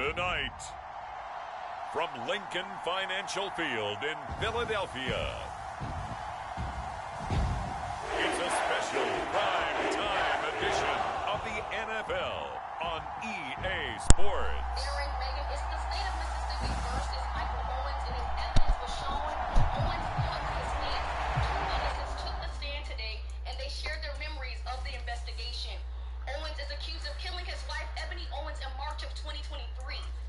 Tonight, from Lincoln Financial Field in Philadelphia, it's a special prime-time edition of the NFL on EA Sports. Aaron, Megan, it's the state of Mississippi versus Michael Owens, and as evidence was shown, Owens cut his hand. Two witnesses took the stand today, and they shared their memories of the investigation. Owens is accused of killing his wife, Ebony Owens, in March of 2023.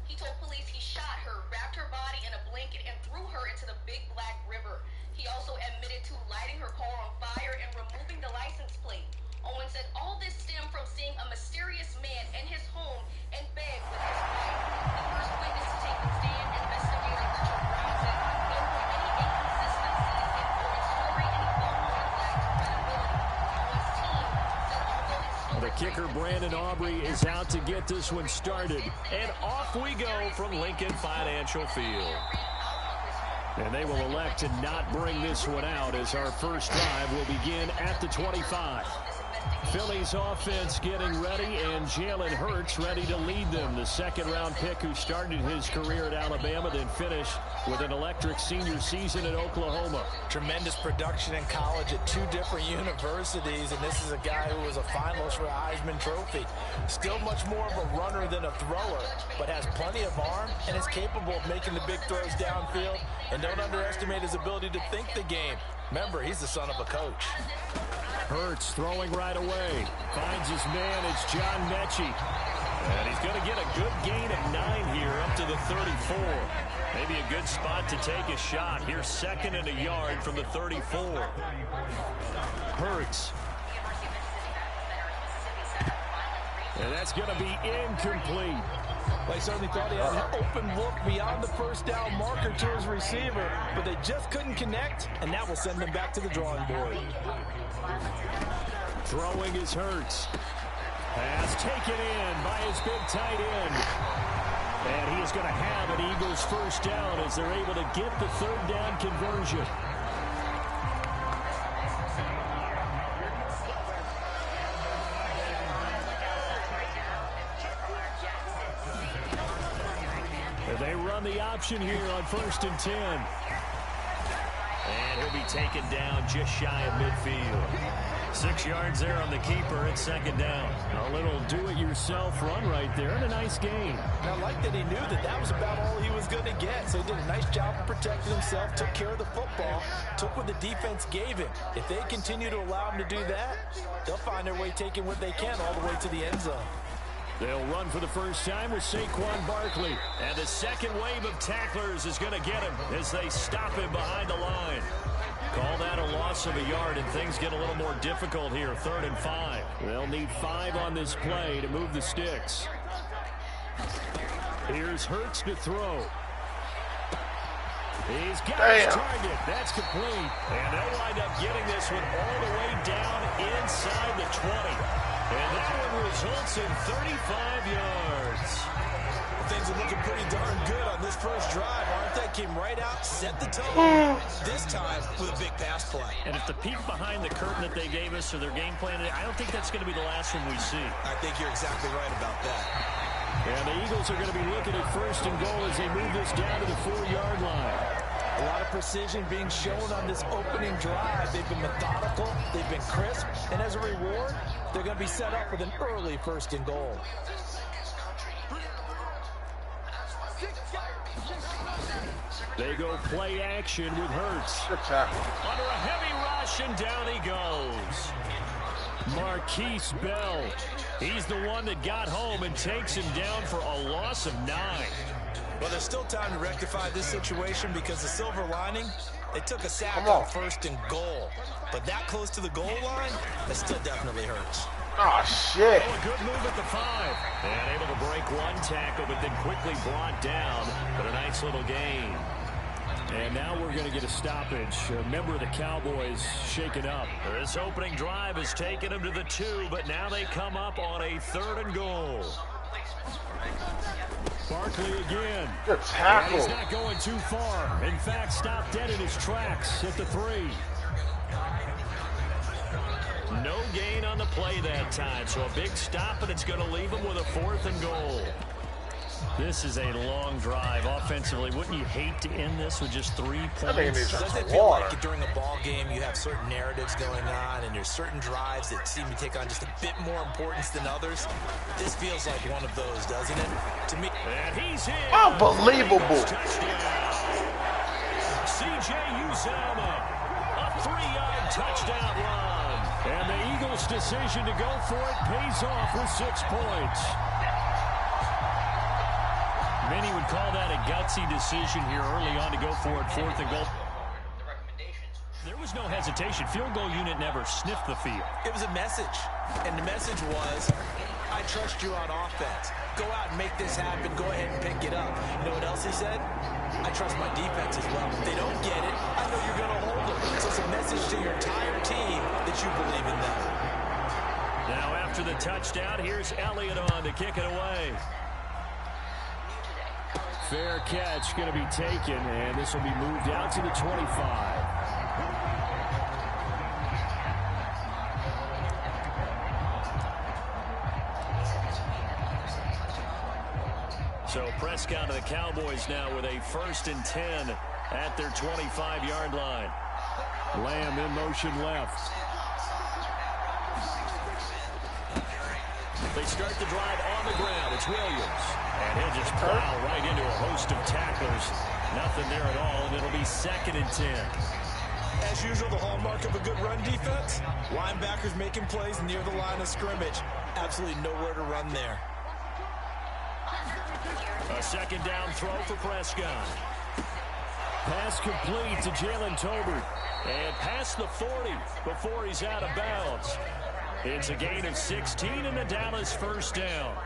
He told police he shot her, wrapped her body in a blanket, and threw her into the Big Black River. He also admitted to lighting her car on fire and removing the license plate. Owens said all this stemmed from seeing a mysterious man in his home and bed with his wife. The first witness to take the stand, investigator Richard Brown, said there were many inconsistencies in Owens' story, and he felt Owens lacked credibility. Owens' team said although his story... The kicker, Brandon Aubrey, is out to get this one started. And off we go from Lincoln Financial Field. And they will elect to not bring this one out as our first drive will begin at the 25. Philly's offense getting ready, and Jalen Hurts ready to lead them. The second-round pick who started his career at Alabama, then finished with an electric senior season at Oklahoma. Tremendous production in college at two different universities, and this is a guy who was a finalist for a Heisman Trophy. Still much more of a runner than a thrower, but has plenty of arm and is capable of making the big throws downfield. And don't underestimate his ability to think the game. Remember, he's the son of a coach. Hurts throwing right away. Finds his man. It's John Mechie. And he's going to get a good gain of 9 here up to the 34. Maybe a good spot to take a shot. Here's second and a yard from the 34. Hurts. And that's going to be incomplete. They certainly thought he had an open look beyond the first down marker to his receiver, but they just couldn't connect, and that will send them back to the drawing board. Throwing is Hurts. Pass taken in by his big tight end. And he is going to have an Eagles first down as they're able to get the third down conversion. They run the option here on 1st and 10. And he'll be taken down just shy of midfield. 6 yards there on the keeper at second down. A little do-it-yourself run right there and a nice gain. And I like that he knew that that was about all he was going to get. So he did a nice job of protecting himself, took care of the football, took what the defense gave him. If they continue to allow him to do that, they'll find their way taking what they can all the way to the end zone. They'll run for the first time with Saquon Barkley. And the second wave of tacklers is going to get him as they stop him behind the line. Call that a loss of a yard, and things get a little more difficult here. 3rd and 5. They'll need 5 on this play to move the sticks. Here's Hurts to throw. He's got his target. That's complete. And they'll wind up getting this one all the way down inside the 20. And that one results in 35 yards. Things are looking pretty darn good on this first drive, aren't they? Came right out, set the tone, this time with a big pass play. And if the peek behind the curtain that they gave us or their game plan, I don't think that's going to be the last one we see. I think you're exactly right about that. And the Eagles are going to be looking at 1st and goal as they move this down to the 4-yard line. A lot of precision being shown on this opening drive. They've been methodical, they've been crisp, and as a reward, they're going to be set up with an early 1st and goal. They go play action with Hurts. Under a heavy rush, and down he goes. Marquise Bell. He's the one that got home and takes him down for a loss of 9. Well, there's still time to rectify this situation because the silver lining, they took a sack on 1st and goal. But that close to the goal line, that still definitely hurts. Oh, shit. Oh, a good move at the 5. And able to break one tackle, but then quickly brought down. But a nice little gain. And now we're going to get a stoppage. A member of the Cowboys shaken up. This opening drive has taken them to the 2, but now they come up on a 3rd and goal. Barkley again. Good tackle. And he's not going too far. In fact, stopped dead in his tracks at the 3. No gain on the play that time, so a big stop, and it's going to leave him with a 4th and goal. This is a long drive offensively. Wouldn't you hate to end this with just 3 points? I think it needs Doesn't it some feel water. like during a ball game you have certain narratives going on and there's certain drives that seem to take on just a bit more importance than others? This feels like one of those, doesn't it? To me. And he's in. Unbelievable. C.J. Uzomah, a 3-yard touchdown run. And the Eagles' decision to go for it pays off with 6 points. Many would call that a gutsy decision here early on to go for it, 4th and goal. There was no hesitation. Field goal unit never sniffed the field. It was a message, and the message was, I trust you on offense. Go out and make this happen. Go ahead and pick it up. You know what else he said? I trust my defense as well. If they don't get it, I know you're going to hold them. So it's a message to your entire team that you believe in them. Now after the touchdown, here's Elliott on to kick it away. Fair catch going to be taken, and this will be moved out to the 25. So Prescott of the Cowboys now with a 1st and 10 at their 25-yard line. Lamb in motion left. They start the drive on the ground. It's Williams. And he'll just plow right into a host of tacklers. Nothing there at all, and it'll be 2nd and 10. As usual, the hallmark of a good run defense, linebackers making plays near the line of scrimmage. Absolutely nowhere to run there. A 2nd down throw for Prescott. Pass complete to Jalen Tolbert. And past the 40 before he's out of bounds. It's a gain of 16 and the Dallas 1st down.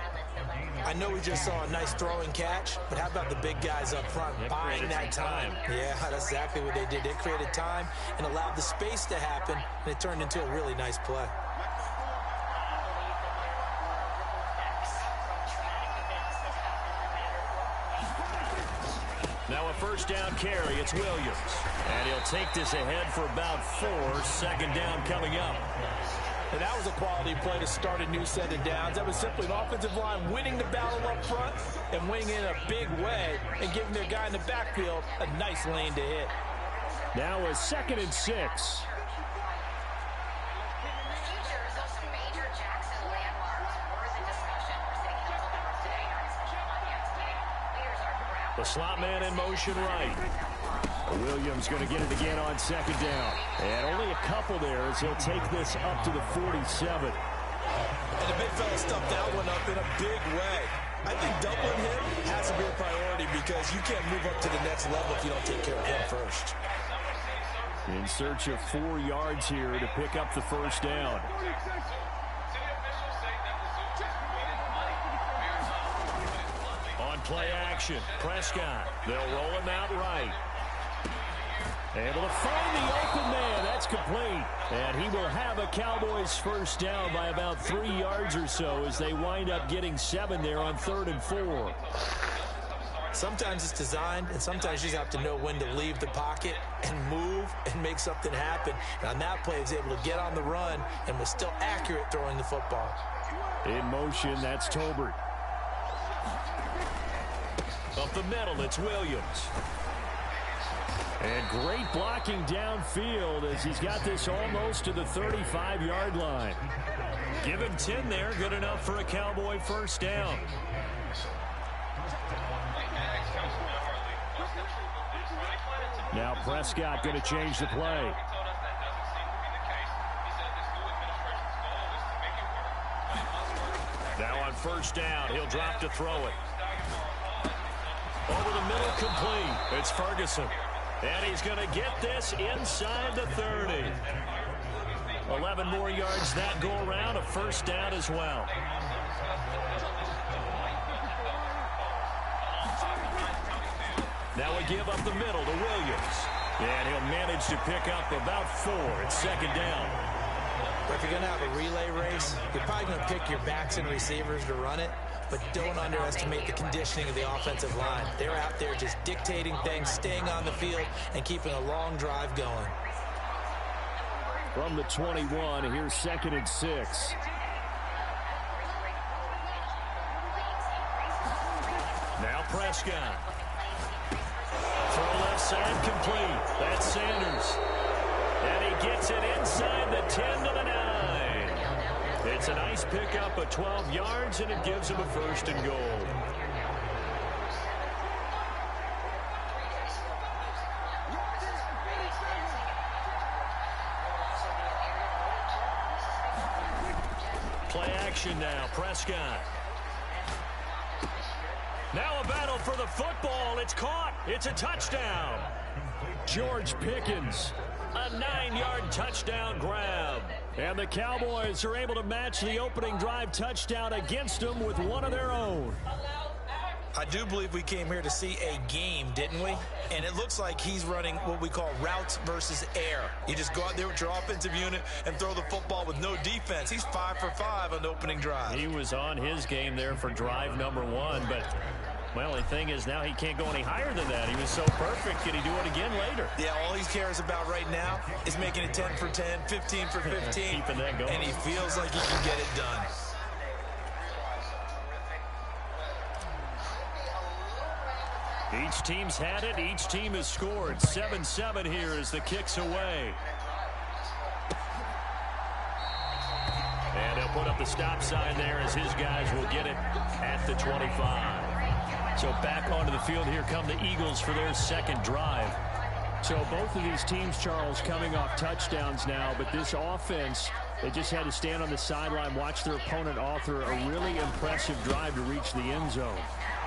I know we just saw a nice throwing catch, but how about the big guys up front buying that time? Yeah, that's exactly what they did. They created time and allowed the space to happen, and it turned into a really nice play. Now a 1st down carry. It's Williams. And he'll take this ahead for about 4. 2nd down coming up. And that was a quality play to start a new set of downs. That was simply an offensive line winning the battle up front and winning in a big way and giving their guy in the backfield a nice lane to hit. Now a 2nd and 6. The slot man in motion right. Williams going to get it again on 2nd down. And only a couple there as he'll take this up to the 47. And the big fella stuffed that one up in a big way. I think doubling him has to be a priority because you can't move up to the next level if you don't take care of him first. In search of 4 yards here to pick up the 1st down. On play action, Prescott. They'll roll him out right. Able to find the open man. That's complete. And he will have a Cowboys 1st down by about 3 yards or so as they wind up getting 7 there on 3rd and 4. Sometimes it's designed, and sometimes you just have to know when to leave the pocket and move and make something happen. And on that play, he was able to get on the run and was still accurate throwing the football. In motion, that's Tolbert. Up the middle, it's Williams. And great blocking downfield as he's got this almost to the 35-yard line. Give him 10 there, good enough for a Cowboy 1st down. Now Prescott going to change the play. Now on 1st down, he'll drop to throw it. Over the middle, complete. It's Ferguson. And he's going to get this inside the 30. 11 more yards that go around, a 1st down as well. Now we give up the middle to Williams. And he'll manage to pick up about 4. It's 2nd down. But if you're going to have a relay race, you're probably going to pick your backs and receivers to run it. But don't underestimate the conditioning of the offensive line. They're out there just dictating things, staying on the field, and keeping a long drive going. From the 21, here's 2nd and 6. Now Prescott. Throw left side complete. That's Sanders. And he gets it inside the 10 to the 9. It's a nice pickup of 12 yards, and it gives him a 1st and goal. Play action now. Prescott. Now a battle for the football. It's caught. It's a touchdown. George Pickens. A 9-yard touchdown grab. And the Cowboys are able to match the opening drive touchdown against them with one of their own. I do believe we came here to see a game, didn't we? And it looks like he's running what we call routes versus air. You just go out there with your offensive unit and throw the football with no defense. He's 5 for 5 on the opening drive. He was on his game there for drive number 1, but well, the thing is now he can't go any higher than that. He was so perfect. Can he do it again later? Yeah, all he cares about right now is making it 10 for 10, 15 for 15. Keeping that going. And he feels like he can get it done. Each team's had it. Each team has scored. 7-7 here as the kick's away. And they'll put up the stop sign there as his guys will get it at the 25. So back onto the field here come the Eagles for their second drive. So both of these teams, Charles, coming off touchdowns now, but this offense, they just had to stand on the sideline, watch their opponent author a really impressive drive to reach the end zone.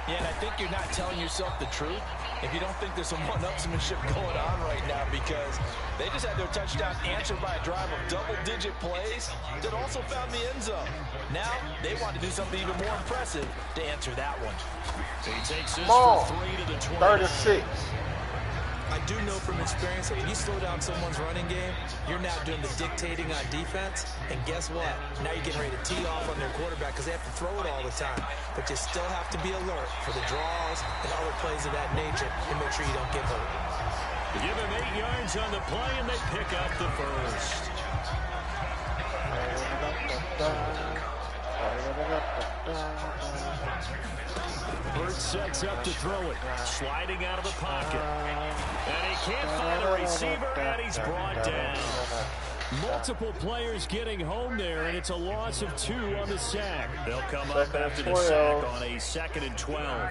Yeah, and I think you're not telling yourself the truth if you don't think there's some one-upsmanship going on right now, because they just had their touchdown answered by a drive of double-digit plays that also found the end zone. Now they want to do something even more impressive to answer that one. So he takes this for 3 to the 20. 36. I do know from experience that when you slow down someone's running game, you're now doing the dictating on defense. And guess what? Now you're getting ready to tee off on their quarterback because they have to throw it all the time. But you still have to be alert for the draws and other plays of that nature to make sure you don't get hurt. Give him 8 yards on the play, and they pick up the first. Hurts sets up to throw it. Sliding out of the pocket. And he can't find a receiver, and he's brought down. Multiple players getting home there, and it's a loss of 2 on the sack. They'll come up after the sack on a 2nd and 12.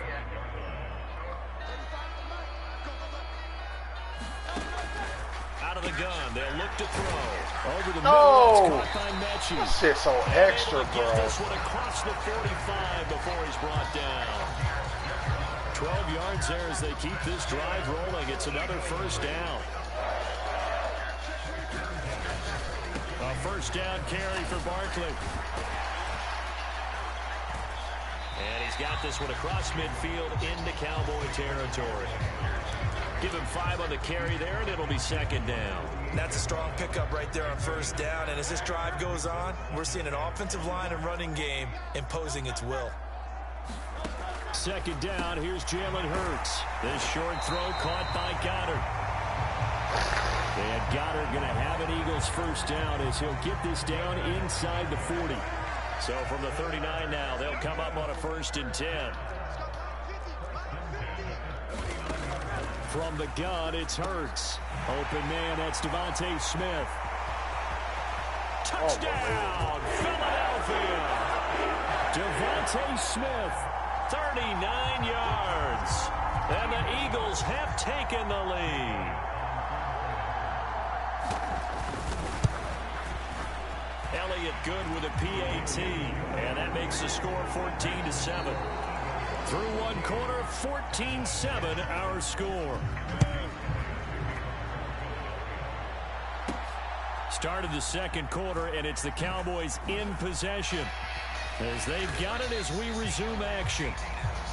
Out of the gun, they'll look to throw. Over the middle, that's caught by Mechie. This shit's so extra, bro. Get this one across the 45 before he's brought down. 12 yards there as they keep this drive rolling. It's another first down. A first down carry for Barkley. And he's got this one across midfield into Cowboy territory. Give him 5 on the carry there, and it'll be 2nd down. That's a strong pickup right there on first down. And as this drive goes on, we're seeing an offensive line and running game imposing its will. 2nd down, here's Jalen Hurts. This short throw caught by Goddard. And Goddard going to have an Eagles first down as he'll get this down inside the 40. So from the 39 now, they'll come up on a 1st and 10. From the gun, it's Hurts. Open man, that's Devontae Smith. Touchdown, Philadelphia. Devontae Smith, 39 yards. And the Eagles have taken the lead. Elliott good with a PAT. And that makes the score 14-7. Through one quarter, 14-7 our score. Started the 2nd quarter, and it's the Cowboys in possession as they've got it as we resume action.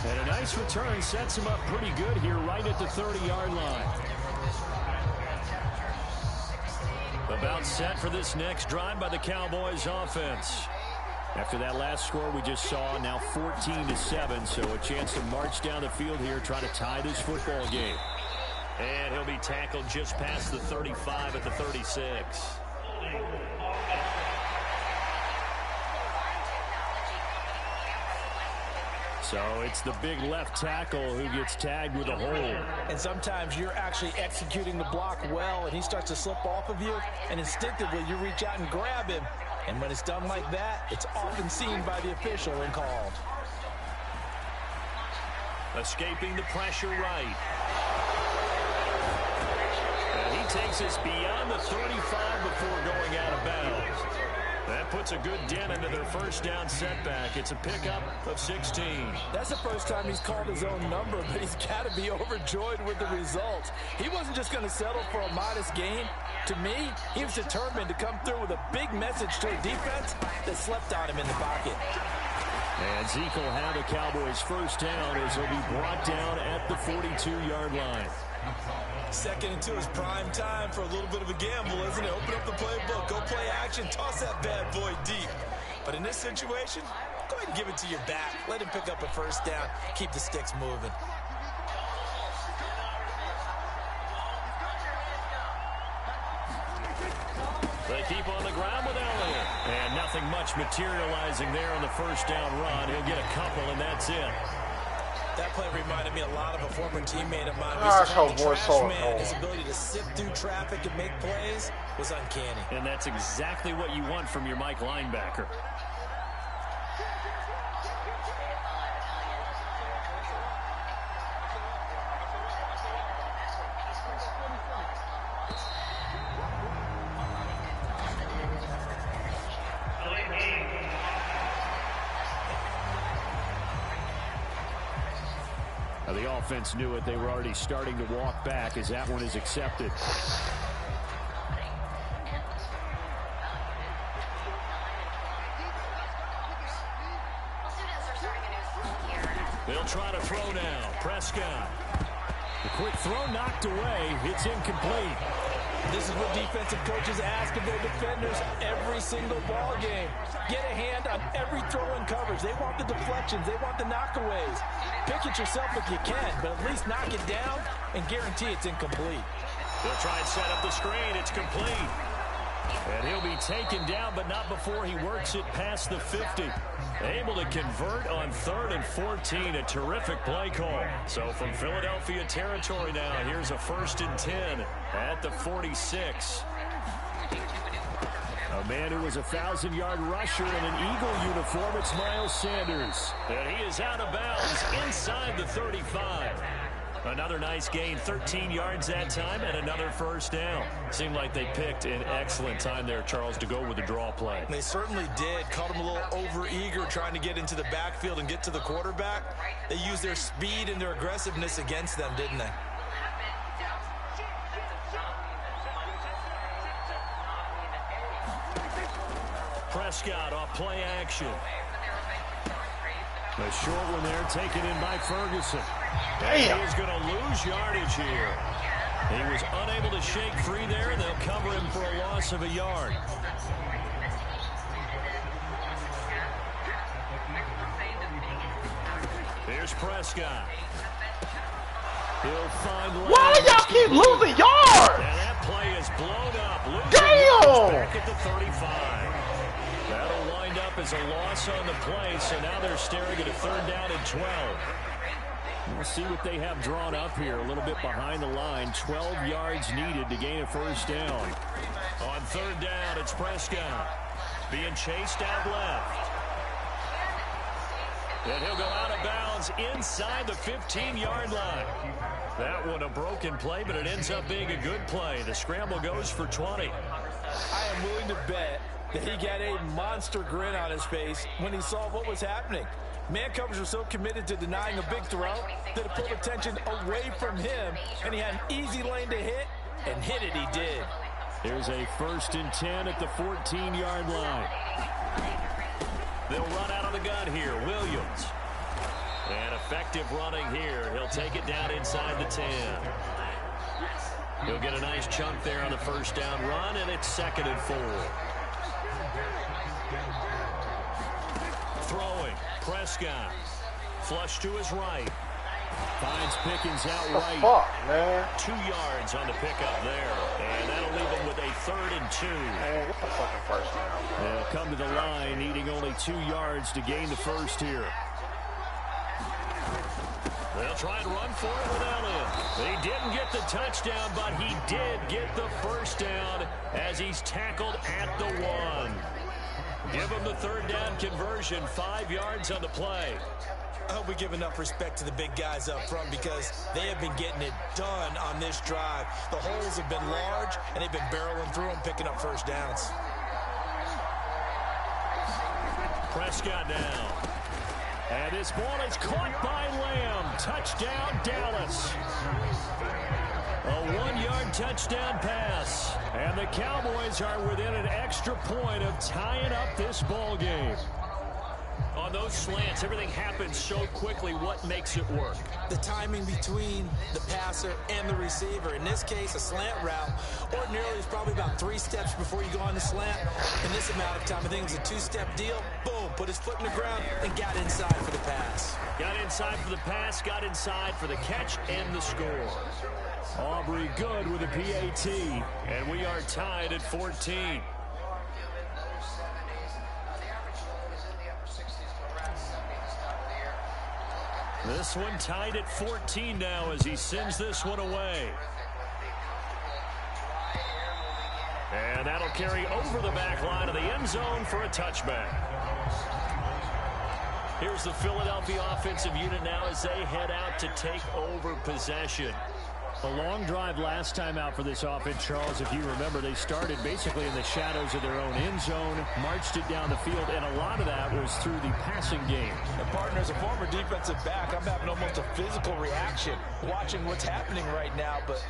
And a nice return sets them up pretty good here right at the 30-yard line. About set for this next drive by the Cowboys offense. After that last score we just saw, now 14-7, so a chance to march down the field here, try to tie this football game. And he'll be tackled just past the 35 at the 36. So it's the big left tackle who gets tagged with a hold. And sometimes you're actually executing the block well, and he starts to slip off of you, and instinctively you reach out and grab him. And when it's done like that, it's often seen by the official and called. Escaping the pressure right. And he takes us beyond the 35 before going out of bounds. That puts a good dent into their first down setback. It's a pickup of 16. That's the first time he's called his own number, but he's got to be overjoyed with the results. He wasn't just going to settle for a modest gain. To me, he was determined to come through with a big message to a defense that slept on him in the pocket. And Zeke will have a Cowboys first down as he'll be brought down at the 42-yard line. 2nd and 2 is prime time for a little bit of a gamble, isn't it? Open up the playbook, go play action, toss that bad boy deep. But in this situation, go ahead and give it to your back. Let him pick up a first down. Keep the sticks moving. They keep on the ground with Elliott. And nothing much materializing there on the first down run. He'll get a couple, and that's it. That play reminded me a lot of a former teammate of mine. His ability to sift through traffic and make plays was uncanny. And that's exactly what you want from your Mike linebacker. The offense knew it. They were already starting to walk back as that one is accepted. They'll try to throw now. Prescott. The quick throw knocked away. It's incomplete. This is what defensive coaches ask of their defenders every single ball game. Get a hand on every throw in coverage. They want the deflections. They want the knockaways. Pick it yourself if you can, but at least knock it down and guarantee it's incomplete. They'll try and set up the screen. It's complete. And he'll be taken down, but not before he works it past the 50. Able to convert on 3rd and 14. A terrific play call. So from Philadelphia territory now, here's a 1st and 10 at the 46. A man who was a 1,000-yard rusher in an Eagle uniform, it's Miles Sanders. And he is out of bounds inside the 35. Another nice gain, 13 yards that time, and another first down. Seemed like they picked an excellent time there, Charles, to go with the draw play. They certainly did. Caught him a little over-eager trying to get into the backfield and get to the quarterback. They used their speed and their aggressiveness against them, didn't they? Prescott off play action. A short one there taken in by Ferguson. And he is going to lose yardage here. He was unable to shake free there, and they'll cover him for a loss of a yard. Here's Prescott. He'll find. Why y'all keep losing yards? And that play is blown up. Damn! Back at the 35. That'll wind up as a loss on the play, so now they're staring at a 3rd down and 12. We'll see what they have drawn up here. A little bit behind the line. 12 yards needed to gain a first down. On 3rd down, it's Prescott. Being chased out left. And he'll go out of bounds inside the 15-yard line. That one a broken play, but it ends up being a good play. The scramble goes for 20. I am willing to bet that he got a monster grin on his face when he saw what was happening. Man coverage was so committed to denying a big throw that it pulled attention away from him, and he had an easy lane to hit, and hit it he did. There's a 1st and 10 at the 14-yard line. They'll run out of the gun here. Williams. And effective running here. He'll take it down inside the 10. He'll get a nice chunk there on the first down run, and it's 2nd and 4. Throwing. Prescott. Flush to his right. Finds Pickens out right. Fuck, man. 2 yards on the pickup there. And that'll leave him with a 3rd and 2. Man, get the fucking first down. They'll come to the line, needing only 2 yards to gain the first here. They'll try and run for it with Elliott. He didn't get the touchdown, but he did get the first down as he's tackled at the 1. Give him the third down conversion, 5 yards on the play. I hope we give enough respect to the big guys up front because they have been getting it done on this drive. The holes have been large, and they've been barreling through them, picking up first downs. Prescott now. And this ball is caught by Lamb. Touchdown, Dallas. A 1-yard touchdown pass. And the Cowboys are within an extra point of tying up this ball game. On those slants, everything happens so quickly. What makes it work? The timing between the passer and the receiver. In this case, a slant route ordinarily is probably about 3 steps before you go on the slant. In this amount of time, I think it's a 2-step deal. Boom, put his foot in the ground and got inside for the pass. Got inside for the pass, got inside for the catch and the score. Aubrey good with a PAT, and we are tied at 14. This one tied at 14 now as he sends this one away. And that'll carry over the back line of the end zone for a touchback. Here's the Philadelphia offensive unit now as they head out to take over possession. A long drive last time out for this offense, Charles. If you remember, they started basically in the shadows of their own end zone, marched it down the field, and a lot of that was through the passing game. And partner, as a former defensive back, I'm having almost a physical reaction watching what's happening right now. But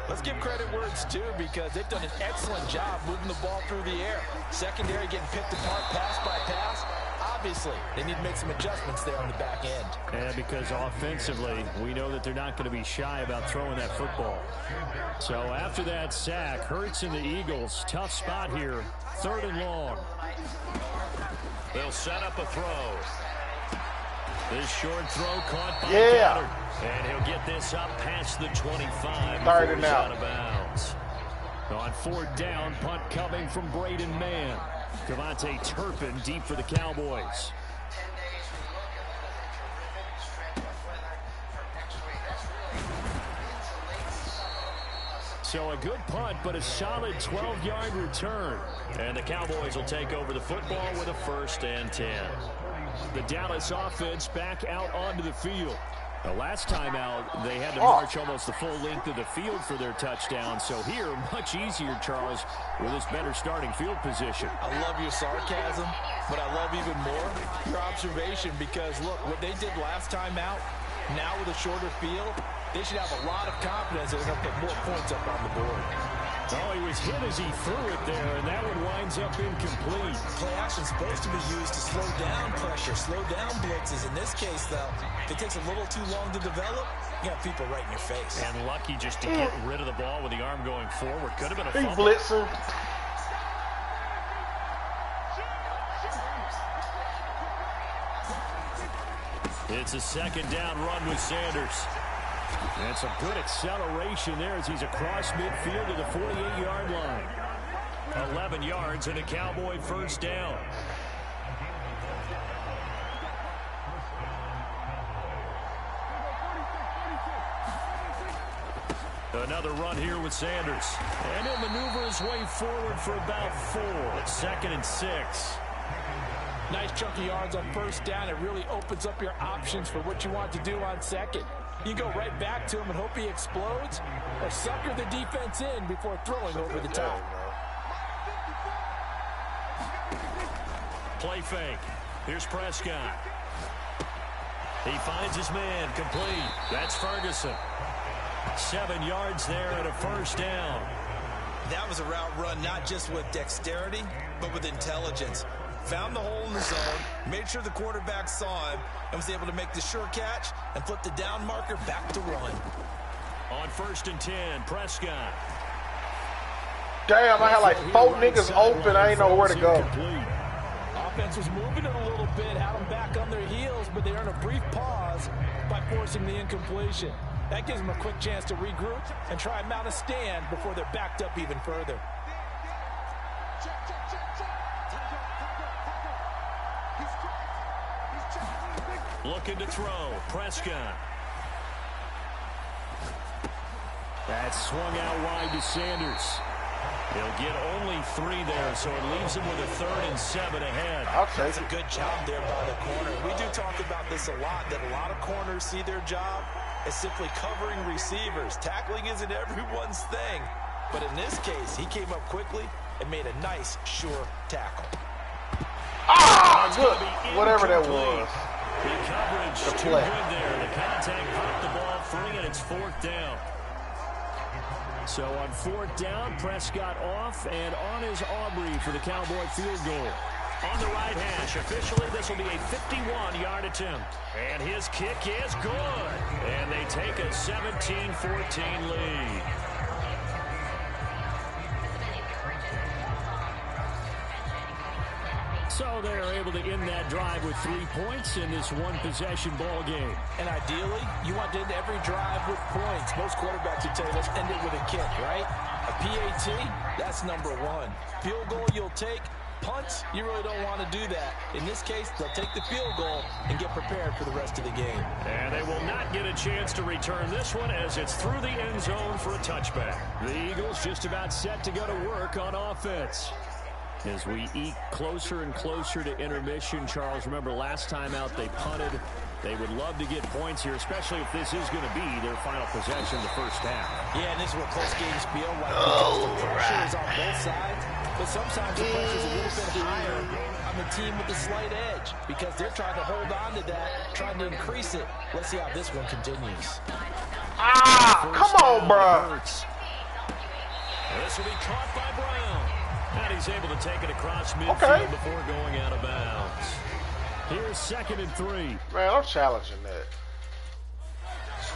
let's give credit where it's due because they've done an excellent job moving the ball through the air. Secondary getting picked apart pass by pass. Obviously, they need to make some adjustments there on the back end. And because offensively, we know that they're not going to be shy about throwing that football. So after that sack, Hurts and the Eagles, tough spot here, 3rd and long. They'll set up a throw. This short throw caught by Yeah. Goddard. And he'll get this up past the 25. 3rd and out. Out of bounds. On 4th down, punt coming from Braden Mann. Devontae Turpin deep for the Cowboys. So a good punt, but a solid 12-yard return. And the Cowboys will take over the football with a 1st and 10. The Dallas offense back out onto the field. The last time out, they had to march almost the full length of the field for their touchdown. So here, much easier, Charles, with this better starting field position. I love your sarcasm, but I love even more your observation because, look, what they did last time out, now with a shorter field, they should have a lot of confidence that they're going to put more points up on the board. Oh, he was hit as he threw it there, and that one winds up incomplete. Play action is supposed to be used to slow down pressure, slow down blitzes. In this case, though, if it takes a little too long to develop, you got people right in your face. And lucky just to get rid of the ball with the arm going forward. Could have been a He fumble. blitzing. It's a 2nd down run with Sanders. And some good acceleration there as he's across midfield to the 48-yard line. 11 yards and a Cowboy 1st down. Another run here with Sanders. And he'll maneuver his way forward for about 4. 2nd and 6. Nice chunky yards on 1st down. It really opens up your options for what you want to do on 2nd. You go right back to him and hope he explodes or sucker the defense in before throwing over the top. Play fake. Here's Prescott. He finds his man complete. That's Ferguson. 7 yards there and a 1st down. That was a route run not just with dexterity, but with intelligence. Found the hole in the zone, made sure the quarterback saw him, and was able to make the sure catch and flip the down marker back to run. On 1st and 10, Prescott. Damn, I had like 4 niggas open. I ain't know where to go. Offense was moving it a little bit, had them back on their heels, but they earned a brief pause by forcing the incompletion. That gives them a quick chance to regroup and try and mount a stand before they're backed up even further. Looking to throw. Prescott. swung out wide to Sanders. He'll get only 3 there, so it leaves him with a 3rd and 7 ahead. That's a good job there by the corner. We do talk about this a lot, that a lot of corners see their job as simply covering receivers. Tackling isn't everyone's thing. But in this case, he came up quickly and made a nice, sure tackle. Ah, good. Whatever that was. The coverage too good there. The contact popped the ball free, and it's 4th down. So on 4th down, Prescott off, and on is Aubrey for the Cowboy field goal. On the right hash, officially this will be a 51-yard attempt. And his kick is good. And they take a 17-14 lead. So they're able to end that drive with 3 points in this one-possession ball game. And ideally, you want to end every drive with points. Most quarterbacks would tell you, let's end it with a kick, right? A PAT, that's number 1. Field goal you'll take. Punts, you really don't want to do that. In this case, they'll take the field goal and get prepared for the rest of the game. And they will not get a chance to return this one as it's through the end zone for a touchback. The Eagles just about set to go to work on offense. As we eke closer and closer to intermission, Charles, remember last time out they punted. They would love to get points here, especially if this is going to be their final possession of the first half. Yeah, and this is where close games feel like because the pressure is on both sides. But sometimes the pressure is a little bit higher on the team with the slight edge because they're trying to hold on to that, trying to increase it. Let's see how this one continues. Ah, come on, bro. This will be caught by Brown. And he's able to take it across midfield before going out of bounds. Here's 2nd and 3. Man, I'm challenging that.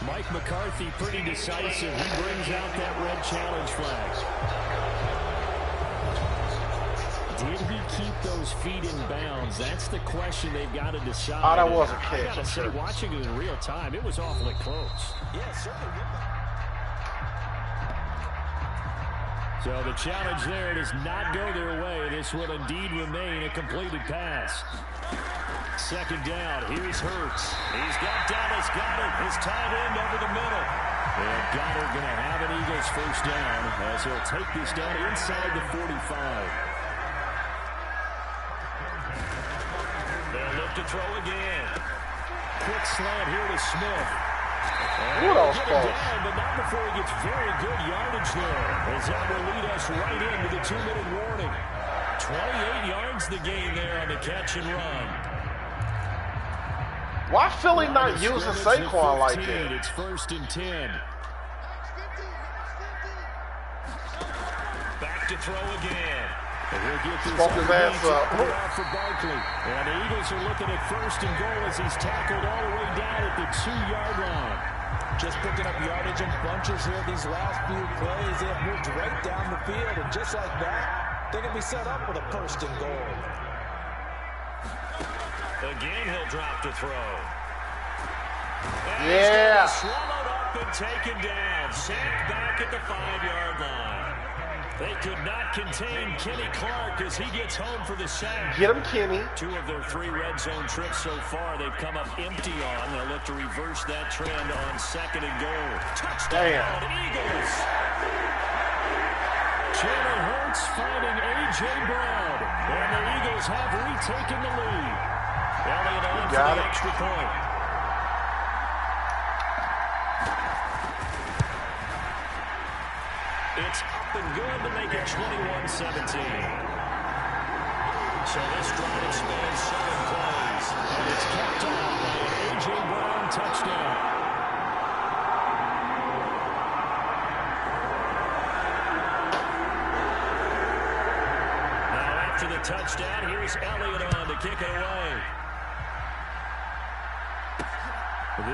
Mike McCarthy pretty decisive. He brings out that red challenge flag. Did he keep those feet in bounds? That's the question they've got to decide. Oh, that was a catch. I got to say, watching it in real time, it was awfully close. Yeah, certainly. So the challenge there does not go their way. This will indeed remain a completed pass. 2nd down. Here's Hurts. He's got Dallas Goedert, his tight end over the middle. And Goedert going to have an Eagles first down as he'll take this down inside the 45. They'll look to throw again. Quick slant here to Smith. Ooh, that was close. Down, but not before he gets very good yardage there. As that will lead us right into the 2-minute warning. 28 yards the gain there on the catch and run. Why Philly not using Saquon like that? It's 1st and 10. Back to throw again. And he'll get this Spoke his ass up. For Barkley. And the Eagles are looking at 1st and goal as he's tackled all the way down at the 2-yard line. Just picking up yardage in bunches here these last few plays. They have moved right down the field, and just like that, they're going to be set up with a 1st and goal. Again, he'll drop to throw. And yeah. He's swallowed up and taken down. Sacked back at the 5-yard line. They could not contain Kenny Clark as he gets home for the sack. Get him, Kenny. 2 of their 3 red zone trips so far, they've come up empty on. They'll look to reverse that trend on 2nd and goal. Touchdown, Eagles. Jalen Hurts finding A.J. Brown. And the Eagles have retaken the lead. Elliott on for the extra point. It's up and good to make it 21-17. So this drive expands 7 plays. And it's capped off by an A.J. Brown touchdown. Now after the touchdown, here's Elliott on to kick it away.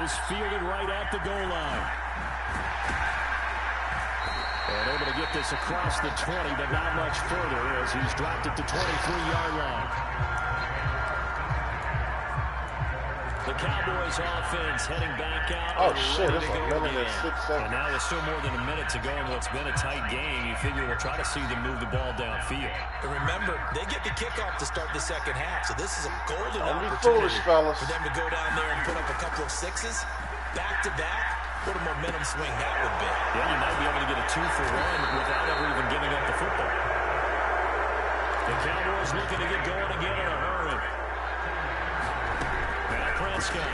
This fielded right at the goal line. And able to get this across the 20, but not much further as he's dropped it to 23-yard line. The Cowboys offense heading back out. Oh, shit, it's a minute and 6 seconds. And now there's still more than a minute to go in what's been a tight game. You figure we'll try to see them move the ball downfield. And remember, they get the kickoff to start the second half, so this is a golden Don't be opportunity foolish, fellas. for them to go down there and put up a couple of 6s back-to-back. What a momentum swing that would be. Yeah, you might be able to get a 2-for-1 without ever even giving up the football. The Cowboys looking to get going again in a hurry. Dak Prescott.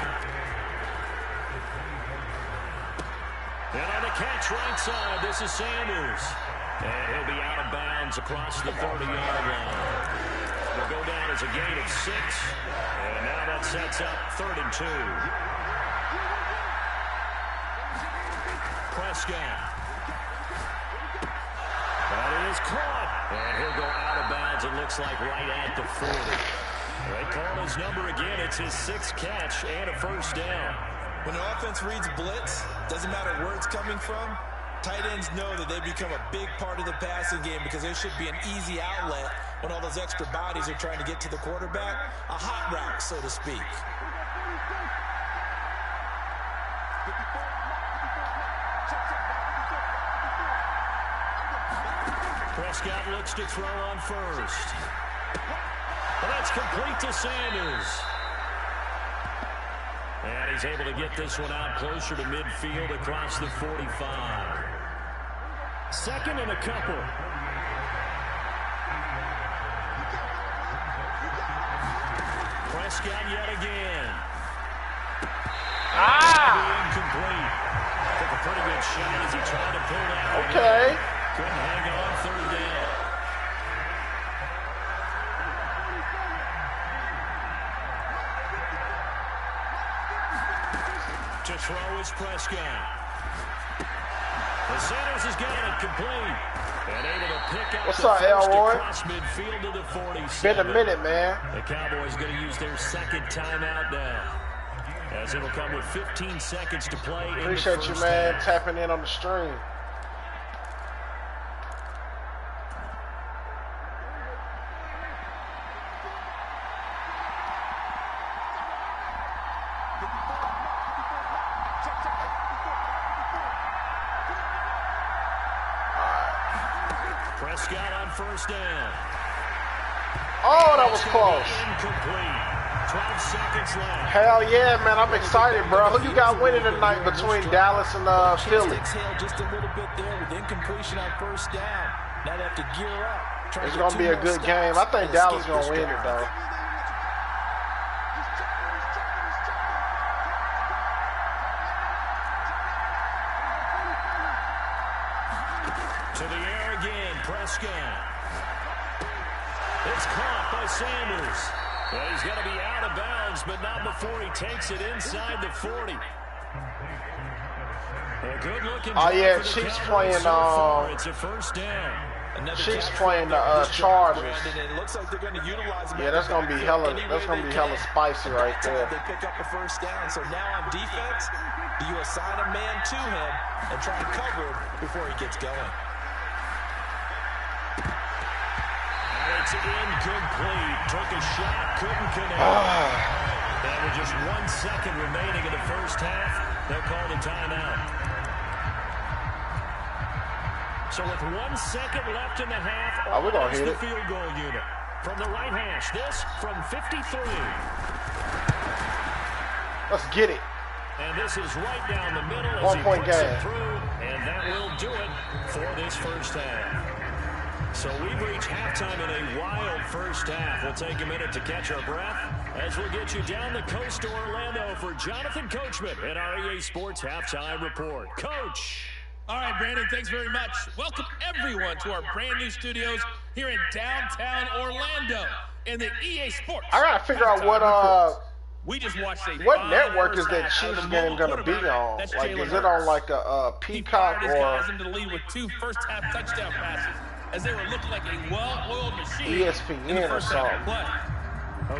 And on the catch right side, this is Sanders. And he'll be out of bounds across the 30-yard line. Will go down as a gain of 6. And now that sets up 3rd and 2. Prescott. That is caught. And he'll go out of bounds, it looks like, right at the 40. They call his number again. It's his 6th catch and a first down. When the offense reads blitz, doesn't matter where it's coming from, tight ends know that they become a big part of the passing game because there should be an easy outlet when all those extra bodies are trying to get to the quarterback. A hot route, so to speak. Prescott looks to throw on first. Well, that's complete to Sanders. And he's able to get this one out closer to midfield across the 45. 2nd and a couple. Prescott yet again. Incomplete. Took a pretty good shot as he tried to pull that. Okay. Couldn't hang on 3rd down. To throw is Prescott. The Sanders has got it complete. And able to pick up What's up, Elroy? across midfield to the 47. Been a minute, man. The Cowboys going to use their 2nd timeout now, as it'll come with 15 seconds to play. Appreciate you, man, tapping in on the stream. Prescott on first down. Oh, that was close. Incomplete. 12 seconds left. Hell yeah, man. I'm excited, bro. Who you got winning tonight between Dallas and Philly? Exhale just a little bit there with incompletion on first down. Now they have to gear up. It's going to be a good game. I think Dallas going to win it, though. To the air again, Prescott. It's caught by Sanders. Well, he's going to be out of bounds, but not before he takes it inside the 40. A good-looking Oh, yeah, drive for the Chiefs Cowboys playing, so far. It's a first down. Chiefs playing the Chargers. It looks like they're going to utilize them. Yeah, that's gonna be hella. That's gonna be hella spicy right there. They pick up a first down. So now on defense, do you assign a man to him and try and cover him before he gets going? It's incomplete. Took a shot, couldn't connect. And with just 1 second remaining in the first half, they'll call the timeout. So with 1 second left in the half, we're gonna hit the it. field goal unit. From the right hash, this from 53. Let's get it. And this is right down the middle as 1 he point puts game. it through, and that will do it for this first half. So we've reached halftime in a wild first half. We'll take a minute to catch our breath as we'll get you down the coast to Orlando for Jonathan Coachman and our EA Sports Halftime Report. Coach. All right, Brandon, thanks very much. Welcome, everyone, to our brand new studios here in downtown Orlando in the EA Sports. I gotta figure out We just watched a what network is that Chiefs game gonna be on? Like, is it on like a Peacock He fired his guys or into the lead with 2 first-half touchdown passes as they were looking like a well-oiled machine. ESPN in the or first half something?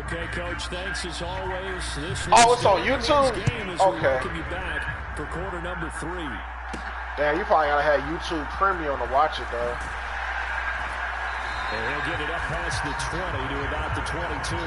of play. Okay, Coach, thanks as always. This Oh, it's on YouTube? game as we Okay. welcome you back for quarter number 3. Damn, you probably gotta have YouTube Premium to watch it though. And he'll get it up past the 20 to about the 22.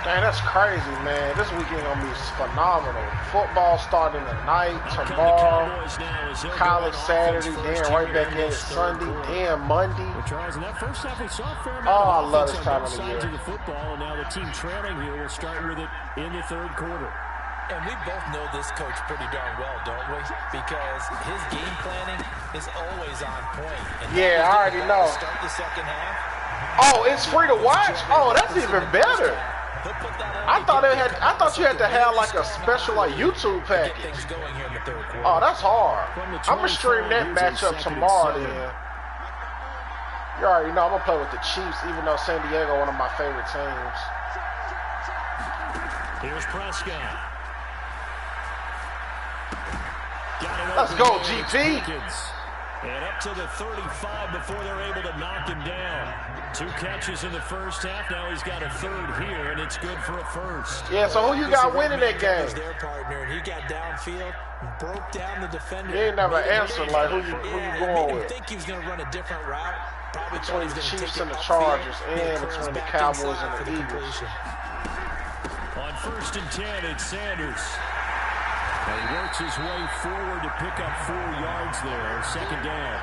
Dang, that's crazy, man. This weekend gonna be phenomenal. Football starting tonight, Out come the tomorrow, Cowboys now as they'll go college on Saturday, offense then first right here back in at it this third Sunday, quarter. then Monday. Well, Charles, in that first half, we saw a fair amount Oh, I of love offense this on time both of the sides year. of the football, and now the team trailing here will start with it in the third quarter. And we both know this coach pretty darn well, don't we? Because his game planning is always on point. And yeah, I already know. Start the second half. Oh, it's free to watch? Oh, that's even better. I thought you had to have like a special like YouTube package. Oh, that's hard. I'm gonna stream that matchup tomorrow then. You already know I'm gonna play with the Chiefs, even though San Diego one of my favorite teams. Here's Prescott. Let's go, GP. And up to the 35 before they're able to knock him down. 2 catches in the first half. Now he's got a third here, and it's good for a first. Yeah, so who you got winning that game? Their partner, and he got downfield, broke down the defender. He ain't never answered like who you going with. I think he was going to run a different route. Probably between the Chiefs and the Chargers, and between the Cowboys and the Eagles. On 1st and 10, it's Sanders. And he works his way forward to pick up 4 yards there. Second down.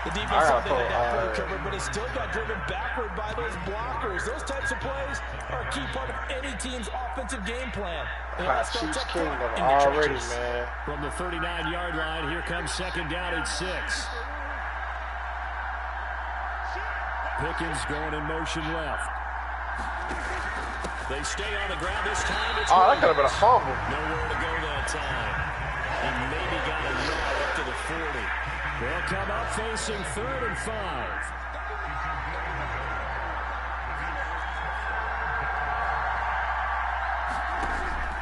The defense had that play covered, but it still got driven backward by those blockers. Those types of plays are a key part of any team's offensive game plan. Chiefs Kingdom already, man. From the 39-yard line, here comes second down at 6. Pickens going in motion left. They stay on the ground this time. It's that could have been a fumble. Nowhere to go that time. He maybe got a yard up to the 40. They'll come up facing 3rd and 5.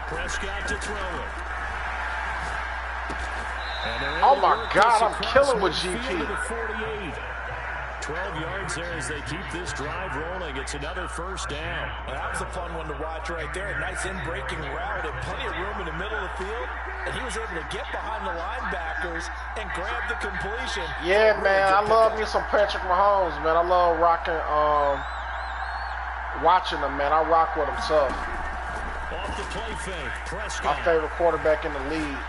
Prescott to throw it. Oh my God, I'm killing with GP. 12 yards there as they keep this drive rolling. It's another first down. Well, that was a fun one to watch right there. A nice in-breaking route and plenty of room in the middle of the field. And he was able to get behind the linebackers and grab the completion. Yeah, man, I love me some Patrick Mahomes, man. I love watching him, man. I rock with him tough. Off the play fake, Prescott. My favorite quarterback in the league.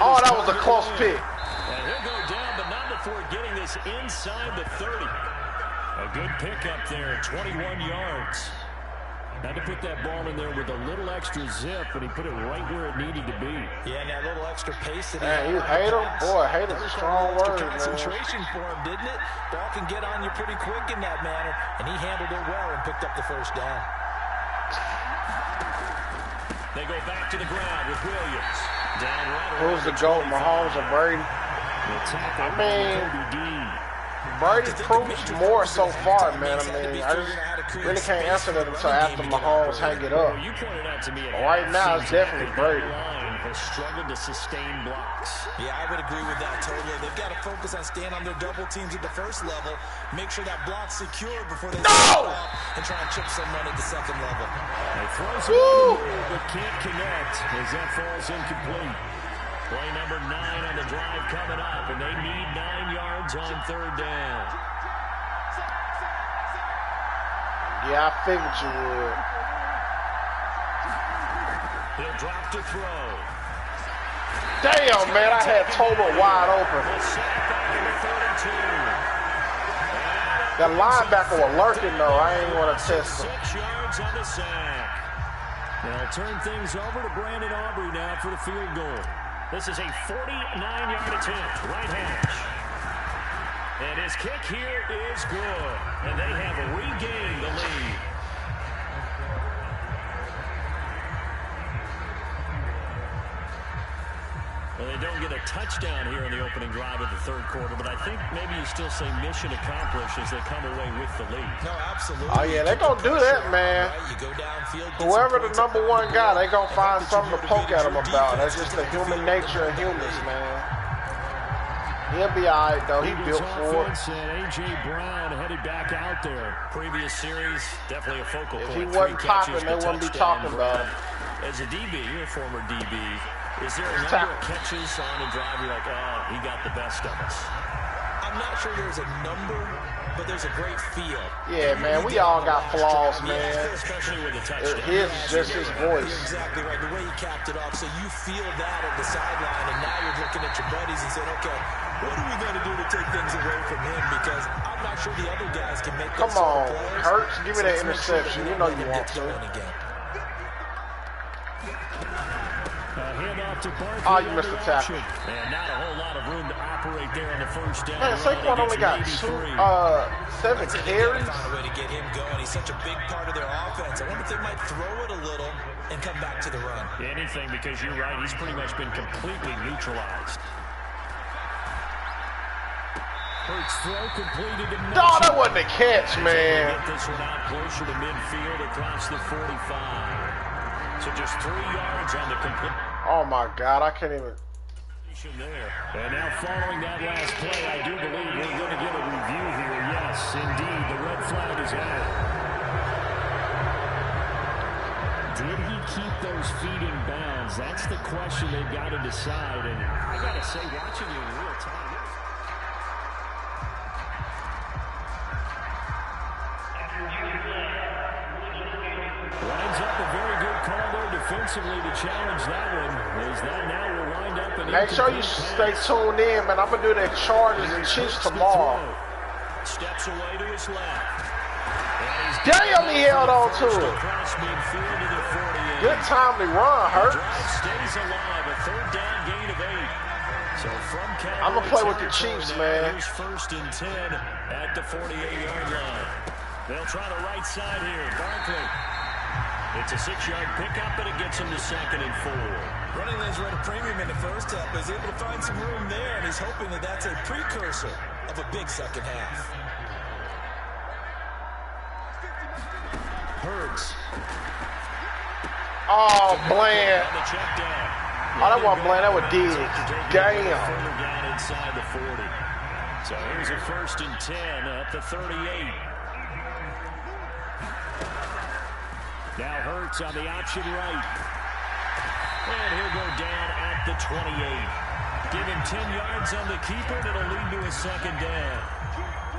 Oh, that was a close pick. And he'll go down, but not before getting this inside the 30. A good pickup there, 21 yards. Had to put that ball in there with a little extra zip, and he put it right where it needed to be. Yeah, and that little extra pace that you hate him? Boy, hate is a strong word, man. Concentration for him, didn't it? Ball can get on you pretty quick in that manner, and he handled it well and picked up the first down. They go back to the ground with Williams. Down right. Who's the GOAT, Mahomes or Brady? I mean, Brady proves more so far, man. I mean, I just really can't answer that until after Mahomes hang it up. Right now, it's definitely Brady. Has struggled to sustain blocks. Yeah, I would agree with that totally. They've got to focus on staying on their double teams at the first level. Make sure that block's secure before they and try and chip someone at the second level. They throws it on the move, but can't connect as that falls incomplete. Play number 9 on the drive coming up, and they need 9 yards on 3rd down. Yeah, I figured you would. He'll drop to throw. Damn, man, I had Toba wide open. That linebacker was lurking, though. I ain't want to test him. 6 yards on the sack. They'll turn things over to Brandon Aubrey now for the field goal. This is a 49-yard attempt, right hash. And his kick here is good. And they have regained the lead. Well, they don't get a touchdown here in the opening drive of the 3rd quarter, but I think maybe you still say mission accomplished as they come away with the lead. No, absolutely. Oh, yeah, they're going to do that, man. You go downfield, whoever the number 1 guy, they're going to find something to poke at him about. That's just the human nature of humans, man. He'll be all right, though. He built for it. And A.J. Brown headed back out there. Previous series, definitely a focal point. If he wasn't popping, they wouldn't be talking about him. As a DB, you're a former DB. Is there a number of catches on a drive you're like, oh, he got the best of us? I'm not sure there's a number, but there's a great feel. Yeah, man, we all got flaws, man. Especially with the touchdown. His is just his voice. You're exactly right. The way he capped it off, so you feel that at the sideline, and now you're looking at your buddies and saying, okay, what are we going to do to take things away from him? Because I'm not sure the other guys can make Come on, Hurts, give me that interception. You know you want to. to Barkley. Oh, you missed the tackle. And not a whole lot of room to operate there on the first down. Man, Saquon only got 7 carries. Find a way to get him going. He's such a big part of their offense. I wonder if they might throw it a little and come back to the run. Anything, because you're right. He's pretty much been completely neutralized. Hurts throw completed. No, that wasn't a catch, man. Get this one out closer to midfield across the 45. So just 3 yards on the complete. Oh my God, I can't even. There. And now following that last play, I do believe we're going to get a review here. Yes, indeed, the red flag is out. Did he keep those feet in bounds? That's the question they've got to decide. And I got to say, watching you in real time. Lines up a very good call there defensively to challenge that one. Is that now will wind up an Make sure you stay tuned in, man. I'm going to do that Chargers and Chiefs tomorrow. Steps away to his left. Damn, he held on to it. Good timely run, Hurts. Stays alive, a 3rd down gain of 8. So from Cowboys, I'm going to play with the Chiefs, man. Here's 1st and 10 at the 48-yard line. They'll try the right side here. Barkley. It's a 6-yard pickup, but it gets him to 2nd and 4. Running lanes were at a premium in the first half, but he's able to find some room there, and he's hoping that that's a precursor of a big second half. Hurts. Oh, Bland. On the check down. Oh, that wasn't Bland. That was Diggs. Damn. Further down inside the 40. So here's a 1st and 10 at the 38. Now Hurts on the option right. And he'll go down at the 28. Give him 10 yards on the keeper, and it'll lead to a 2nd down.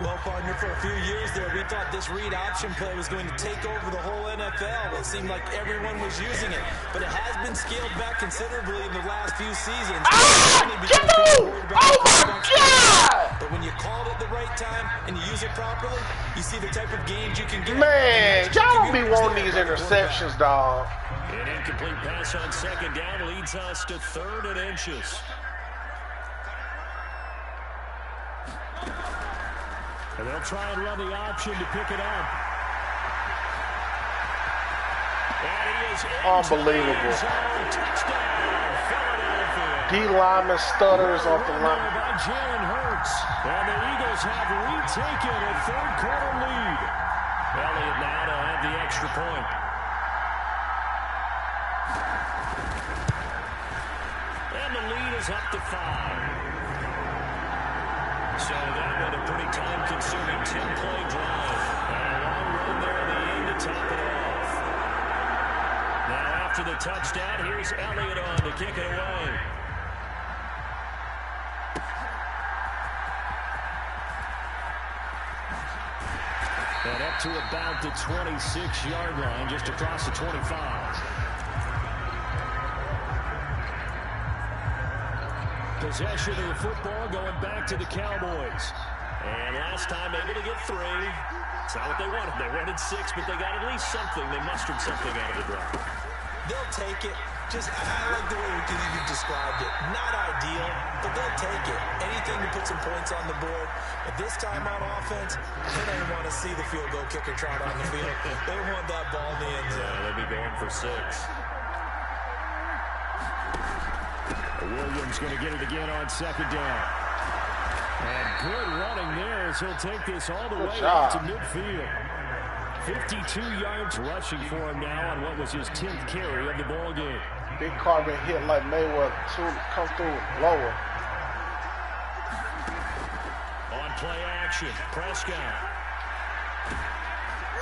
Well, partner, for a few years there, we thought this read option play was going to take over the whole NFL. It seemed like everyone was using it, but it has been scaled back considerably in the last few seasons. Oh, my God! But when you call it the right time and you use it properly, you see the type of gains you can get. Man, y'all don't be wanting these interceptions, dog. An incomplete pass on 2nd down leads us to 3rd and inches. And they'll try and run the option to pick it up. And he is unbelievable. Touchdown, Philadelphia. D lineman stutters off the line. By Jalen Hurts. And the Eagles have retaken a 3rd quarter lead. Elliott now to have the extra point. And the lead is up to 5. So that was a pretty time-consuming 10-play drive. And a long run there at the end to top it off. Now after the touchdown, here's Elliott on to kick it away. And up to about the 26-yard line, just across the 25. Possession of the football going back to the Cowboys. And last time able to get 3. It's not what they wanted. They wanted 6, but they got at least something. They mustered something out of the drive. They'll take it. I like the way you described it. Not ideal, but they'll take it. Anything to put some points on the board. But this time on offense, they don't want to see the field goal kicker trot on the field. They want that ball in the end zone. They'll be going for 6. Williams going to get it again on 2nd down. And good running there as he'll take this all the way out to midfield. 52 yards rushing for him now on what was his 10th carry of the ball game. Big car been hit like Mayweather. Come through lower. On play action, Prescott.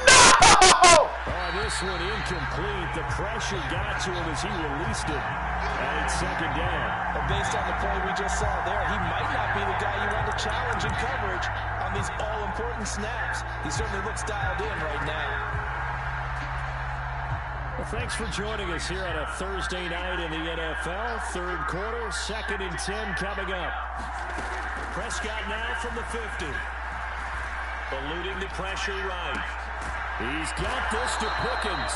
No! Oh, this one incomplete. The pressure got to him as he released it. And it's 2nd down. But based on the play we just saw there, he might not be the guy you want to challenge in coverage on these all-important snaps. He certainly looks dialed in right now. Well, thanks for joining us here on a Thursday night in the NFL. 3rd quarter, 2nd and 10 coming up. Prescott now from the 50. Eluding the pressure right. He's got this to Pickens.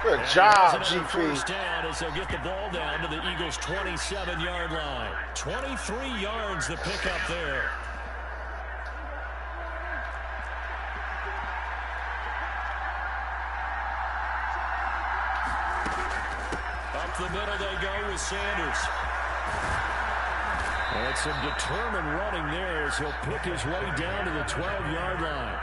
Good job, GP. First down as they'll get the ball down to the Eagles' 27-yard line. 23 yards the pickup there. Up the middle they go with Sanders. And some determined running there as he'll pick his way down to the 12-yard line.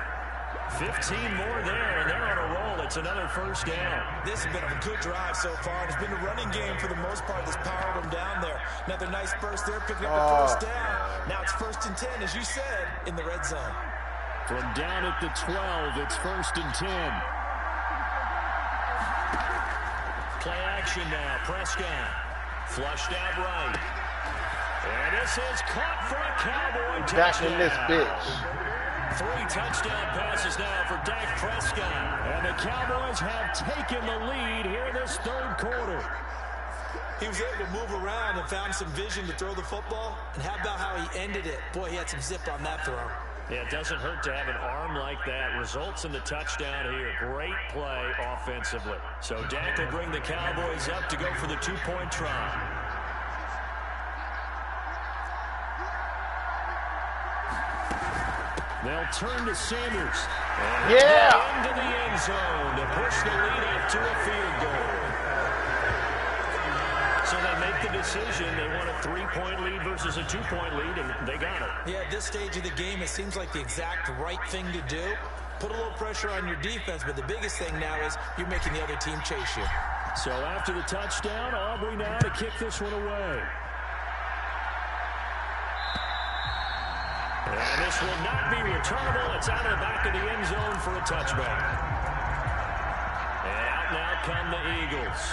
15 more there, and they're on a roll. It's another first down. This has been a good drive so far. It's been a running game for the most part that's powered them down there. Another nice burst there, picking up the first down. Now it's 1st and 10, as you said, in the red zone. From down at the 12, it's 1st and 10. Play action now. Prescott flushed out right. And this is caught for a Cowboy touchdown. Back in this bitch. 3 touchdown passes now for Dak Prescott. And the Cowboys have taken the lead here in this 3rd quarter. He was able to move around and found some vision to throw the football. And how about how he ended it? Boy, he had some zip on that throw. Yeah, it doesn't hurt to have an arm like that. Results in the touchdown here. Great play offensively. So Dak will bring the Cowboys up to go for the 2-point try. They'll turn to Sanders. And into the end zone to push the lead up to a field goal. So they make the decision. They want a 3-point lead versus a 2-point lead, and they got it. Yeah, at this stage of the game, it seems like the exact right thing to do. Put a little pressure on your defense, but the biggest thing now is you're making the other team chase you. So after the touchdown, Aubrey now to kick this one away. And this will not be returnable. It's out of the back of the end zone for a touchback. And out now come the Eagles.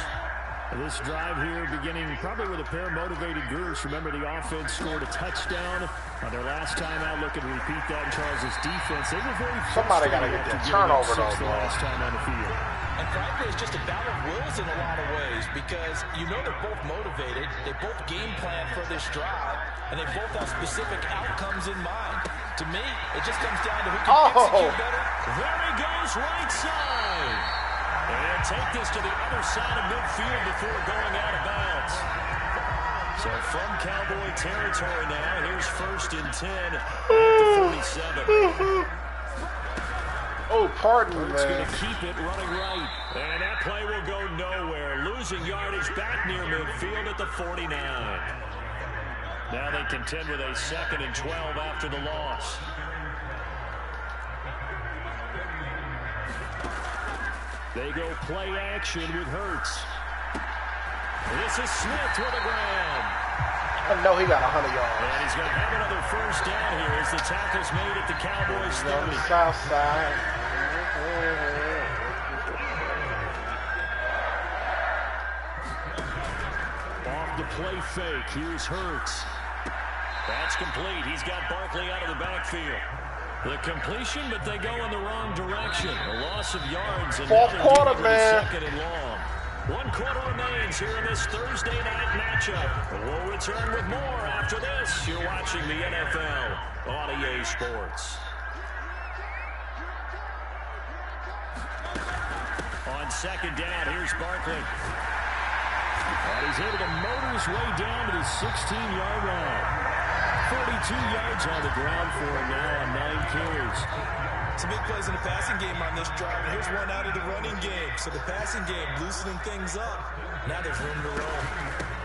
This drive here beginning probably with a pair of motivated groups. Remember, the offense scored a touchdown on their last time out. Looking to repeat that in Charles' defense. They were very somebody got to get that turnover, though, the last time on the field. And frankly, it's just a battle of wills in a lot of ways because you know they're both motivated. They both game plan for this drive, and they both have specific outcomes in mind. To me, it just comes down to who can execute better. There he goes, right side. And take this to the other side of midfield before going out of bounds. So from Cowboy territory now, here's 1st and 10 at the 47. Oh, pardon me, man. It's going to keep it running right. And that play will go nowhere. Losing yardage back near midfield at the 49. Now they contend with a 2nd and 12 after the loss. They go play action with Hurts. This is Smith with a grab. I know he got 100 yards. And he's going to have another first down here as the tackle's made at the Cowboys 30. On the south side. Off the play fake. Here's Hurts. That's complete. He's got Barkley out of the backfield. The completion, but they go in the wrong direction. A loss of yards. And 4th quarter, man. 2nd and long. 1 quarter remains here in this Thursday night matchup. We'll return with more after this. You're watching the NFL on EA Sports. On 2nd down, here's Barkley. And he's able to motor his way down to the 16-yard line. 42 yards on the ground for him now on 9 carries. Some big plays in the passing game on this drive. And here's one out of the running game. So the passing game loosening things up. Now there's room to roll.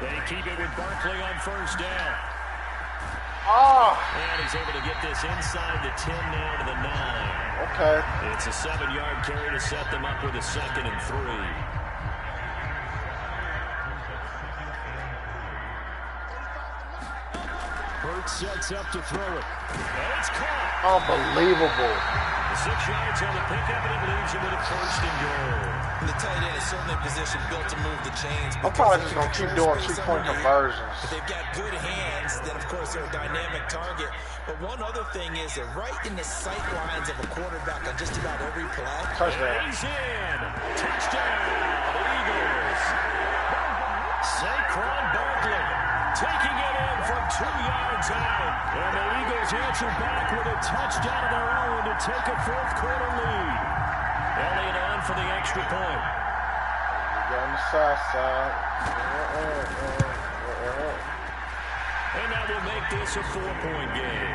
They keep it with Barkley on 1st down. And he's able to get this inside the 10 now to the 9. Okay. It's a 7-yard carry to set them up with a 2nd and 3. Hurts sets up to throw it. And it's caught. Unbelievable. 6 yards on the pickup, and it leaves him with a 1st and goal. The tight end is certainly a position built to move the chains. I'm probably just going to keep doing 2-point conversions. If they've got good hands, then, of course, they're a dynamic target. But one other thing is they're right in the sight lines of a quarterback on just about every play. Touchdown. He's in. Touchdown. The Eagles. Saquon Barkley taking it in from 2 yards out. And the Eagles answer back with a touchdown of their own to take a 4th quarter lead. Elliott on for the extra point. on the south side. And that will make this a 4-point game.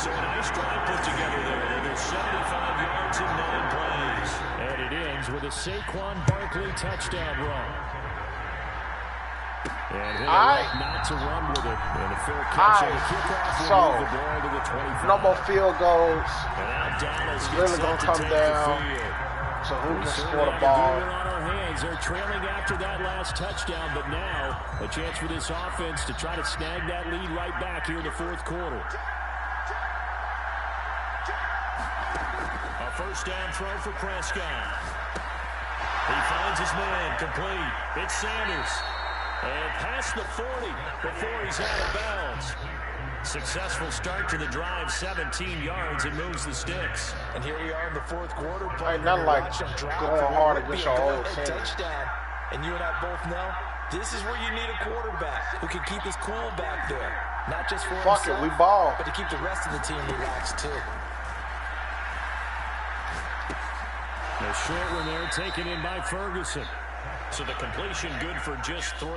So a nice drive put together there. They go 75 yards in 9 plays. And it ends with a Saquon Barkley touchdown run. And he'll elect not to run with it. And the fair catch on the kickoff will move the ball to the 25. No more field goals. And now Dallas it's really going to come down to who can score the ball. On our hands. They're trailing after that last touchdown, but now a chance for this offense to try to snag that lead right back here in the fourth quarter. A first down throw for Prescott. He finds his man complete. It's Sanders. And past the 40 before he's out of bounds. Successful start to the drive, 17 yards, and moves the sticks. And here we are in the fourth quarter. Ain't nothing like going hard against your old team. Touchdown. And you and I both know this is where you need a quarterback who can keep his cool back there. Not just for himself, it, we ball. but to keep the rest of the team relaxed too. A short one there taken in by Ferguson. So the completion good for just 3.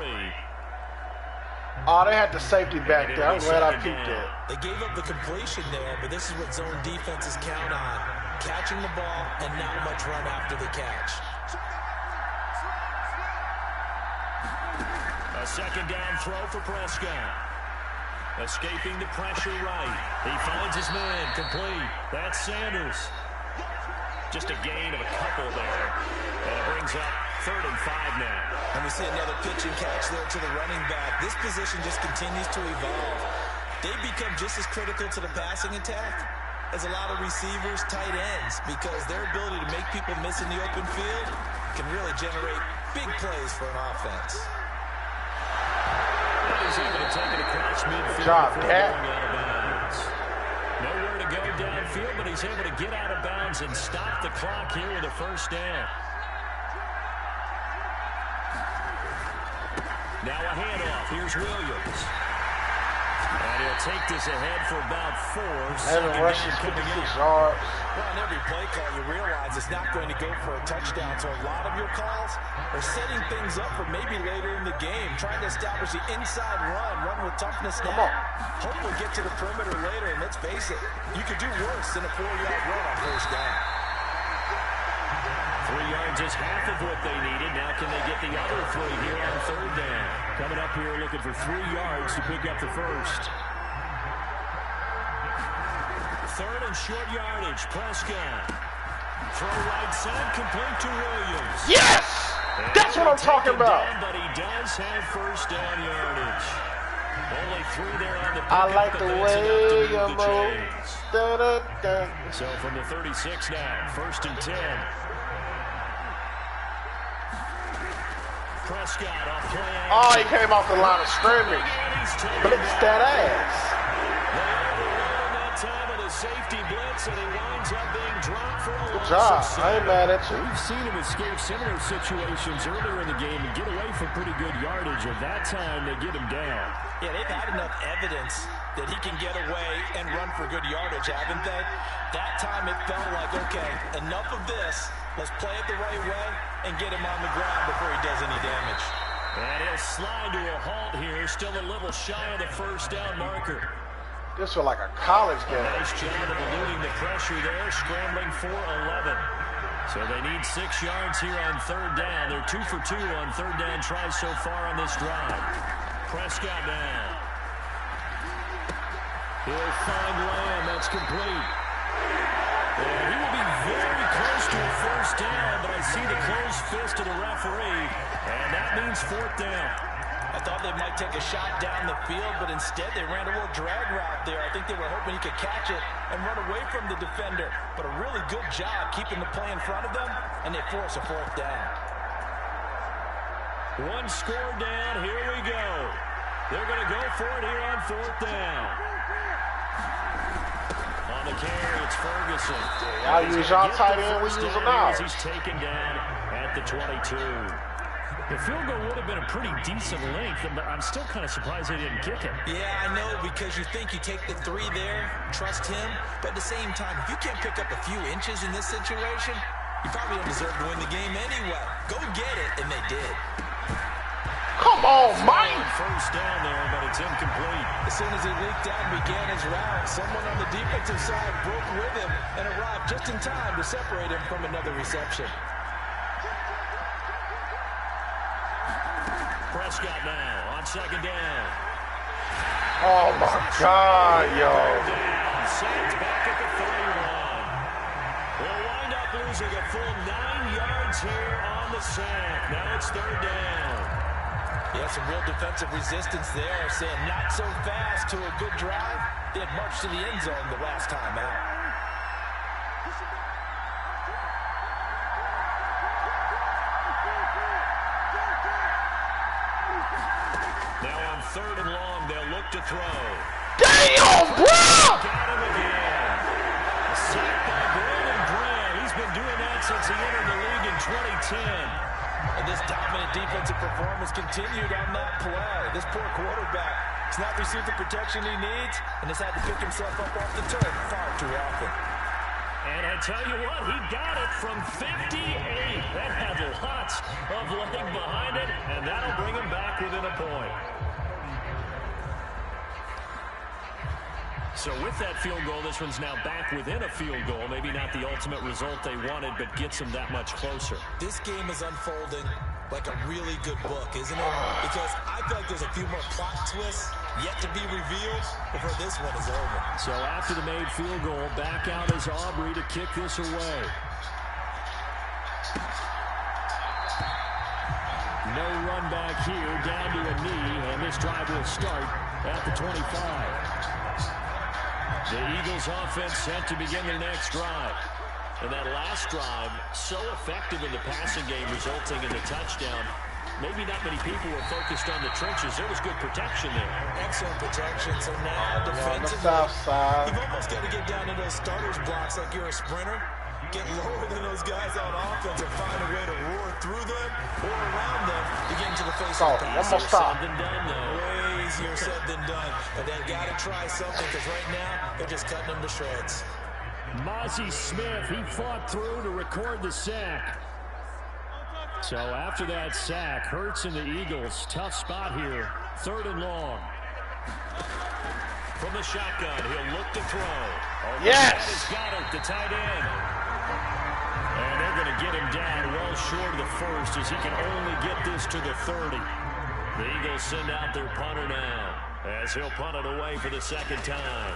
Oh, they had the safety back there. I'm glad I peeped that. They gave up the completion there, but this is what zone defenses count on. Catching the ball and not much run after the catch. A second down throw for Prescott. Escaping the pressure right. He finds his man complete. That's Sanders. Just a gain of a couple there. And it brings up 3rd and 5 now. And we see another pitch and catch there to the running back. This position just continues to evolve. They become just as critical to the passing attack as a lot of receivers, tight ends, because their ability to make people miss in the open field can really generate big plays for an offense. He's able to take it across midfield. Good job, Dak. Nowhere to go downfield, but he's able to get out of bounds and stop the clock here with a first down. Now a handoff. Here's Williams. And he'll take this ahead for about 4. Evan rushes 56 yards. Well, on every play call, you realize it's not going to go for a touchdown. So a lot of your calls are setting things up for maybe later in the game, trying to establish the inside run with toughness now. Hope we'll get to the perimeter later, and let's face it, you could do worse than a 4-yard run on first down. 3 yards is half of what they needed. Now can they get the other 3 here on 3rd down? Coming up here looking for 3 yards to pick up the first. 3rd and short yardage. Prescott. Throw right side, complete to Williams. Yes! That's what I'm talking about. Down, but he does have first down yardage. Only 3 there on the pickup. I like the way you move. So from the 36 now, 1st and 10. Prescott off play. Oh, he came off the line of scrimmage. Blitzed that ass. That time of the safety blitz, and he winds up being dropped for a Good job. I ain't mad at you. We've seen him escape similar situations earlier in the game and get away from pretty good yardage, and that time they get him down. Yeah, they've had enough evidence that he can get away and run for good yardage, haven't they? That time it felt like, okay, enough of this. Let's play it the right way and get him on the ground before he does any damage. And he'll slide to a halt here, still a little shy of the first down marker. This was like a college game. Nice job of eluding the pressure there, scrambling for 11. So they need 6 yards here on 3rd down. They're 2 for 2 on 3rd down tries so far on this drive. Prescott down. He'll find Lamb. That's complete. And he will be very close to a first down, but I see the closed fist of the referee, and that means 4th down. I thought they might take a shot down the field, but instead they ran a little drag route there. I think they were hoping he could catch it and run away from the defender, but a really good job keeping the play in front of them, and they force a 4th down. 1 score down. Here we go. They're going to go for it here on 4th down. On the carry, it's Ferguson. Y'all use y'all tight end, we use them out. He's taken down at the 22. The field goal would have been a pretty decent length, but I'm still kind of surprised they didn't kick it. Yeah, I know, because you think you take the 3 there, trust him, but at the same time, if you can't pick up a few inches in this situation, You probably don't deserve to win the game anyway. Go get it, and they did. Come on, Mike! First down there, but it's incomplete. As soon as he leaked out and began his route, someone on the defensive side broke with him and arrived just in time to separate him from another reception. Prescott now on second down. Oh, my God, yo. Saints back at the 31. They'll wind up losing a full 9 yards here on the sack. Now it's third down. Yeah, some real defensive resistance there, saying not so fast to a good drive. They had marched to the end zone the last time out. Now on third and long, they'll look to throw. Damn, bro! Got him again. A sack by Brandon Graham. He's been doing that since he entered the league in 2010. And this dominant defensive performance continued on that play. This poor quarterback has not received the protection he needs and has had to pick himself up off the turf far too often. And I tell you what, he got it from 58. That had lots of leg behind it, and that'll bring him back within a point. So with that field goal, this one's now back within a field goal. Maybe not the ultimate result they wanted, but gets them that much closer. This game is unfolding like a really good book, isn't it? Because I feel like there's a few more plot twists yet to be revealed before this one is over. So after the made field goal, back out is Aubrey to kick this away. No run back here, down to a knee, and this drive will start at the 25. The Eagles offense set to begin their next drive. And that last drive, so effective in the passing game, resulting in the touchdown. Maybe not many people were focused on the trenches. There was good protection there. Excellent protection. So now defensively, you've almost got to get down to those starters blocks like you're a sprinter. Get lower than those guys on offense and find a way to roar through them or around them to get into the face of the pass. One more stop. Said than done, though. Way easier said than done. But they've got to try something because right now they're just cutting them to shreds. Mozzie Smith, he fought through to record the sack. So after that sack, Hurts and the Eagles, tough spot here. Third and long. From the shotgun, he'll look to throw. Yes! He's got it, the tight end. And they're going to get him down well short of the first as he can only get this to the 30. The Eagles send out their punter now as he'll punt it away for the second time.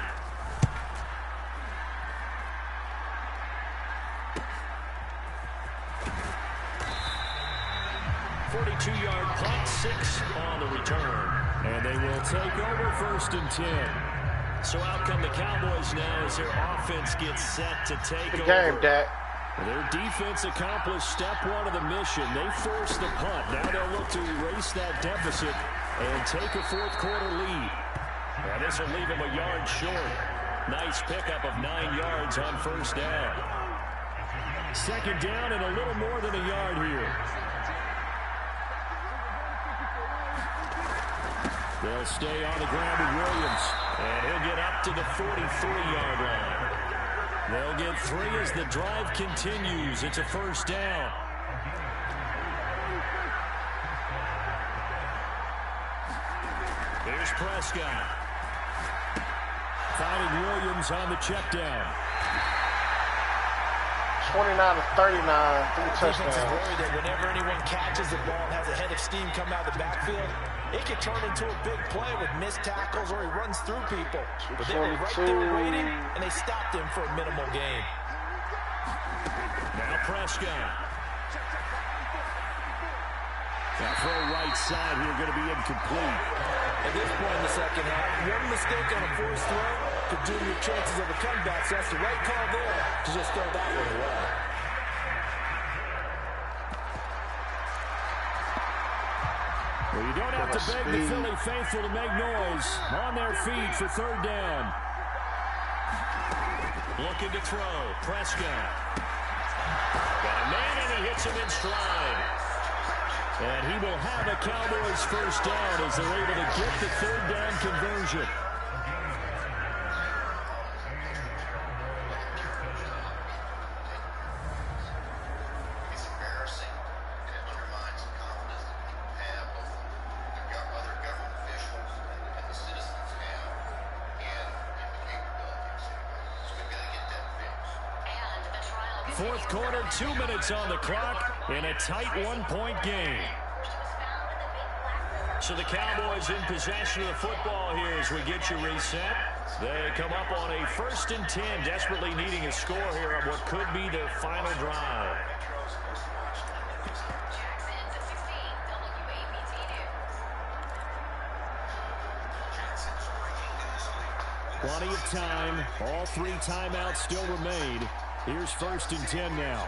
42-yard punt, 6 on the return. And they will take over first and 10. So out come the Cowboys now as their offense gets set to take over. Good game, Dak. Their defense accomplished step one of the mission. They forced the punt. Now they'll look to erase that deficit and take a fourth quarter lead. And this will leave them a yard short. Nice pickup of 9 yards on first down. Second down and a little more than a yard here. They'll stay on the ground with Williams. And he'll get up to the 43-yard line. They'll get 3 as the drive continues. It's a first down. Here's Prescott. Finding Williams on the check down. 29-39, 3 touchdowns. Is worried that whenever anyone catches the ball and has a head of steam come out of the backfield, it could turn into a big play with missed tackles or he runs through people. But they were right there waiting, and they stopped him for a minimal gain. Now Prescott. That throw right side here going to be incomplete. At this point in the second half, one mistake on a forced throw could doom your chances of a comeback. So that's the right call there to just throw that one away. Well, you don't have to beg the Philly faithful to make noise. On their feet for third down. Looking to throw. Prescott. Got a man and he hits him in stride. And he will have a Cowboys first down as they're able to get the third down conversion. fourth quarter, 2 minutes on the clock in a tight one-point game. So the Cowboys in possession of the football here as we get you reset. They come up on a 1st and 10, desperately needing a score here on what could be their final drive. Plenty of time. All 3 timeouts still remain. Here's 1st and 10 now.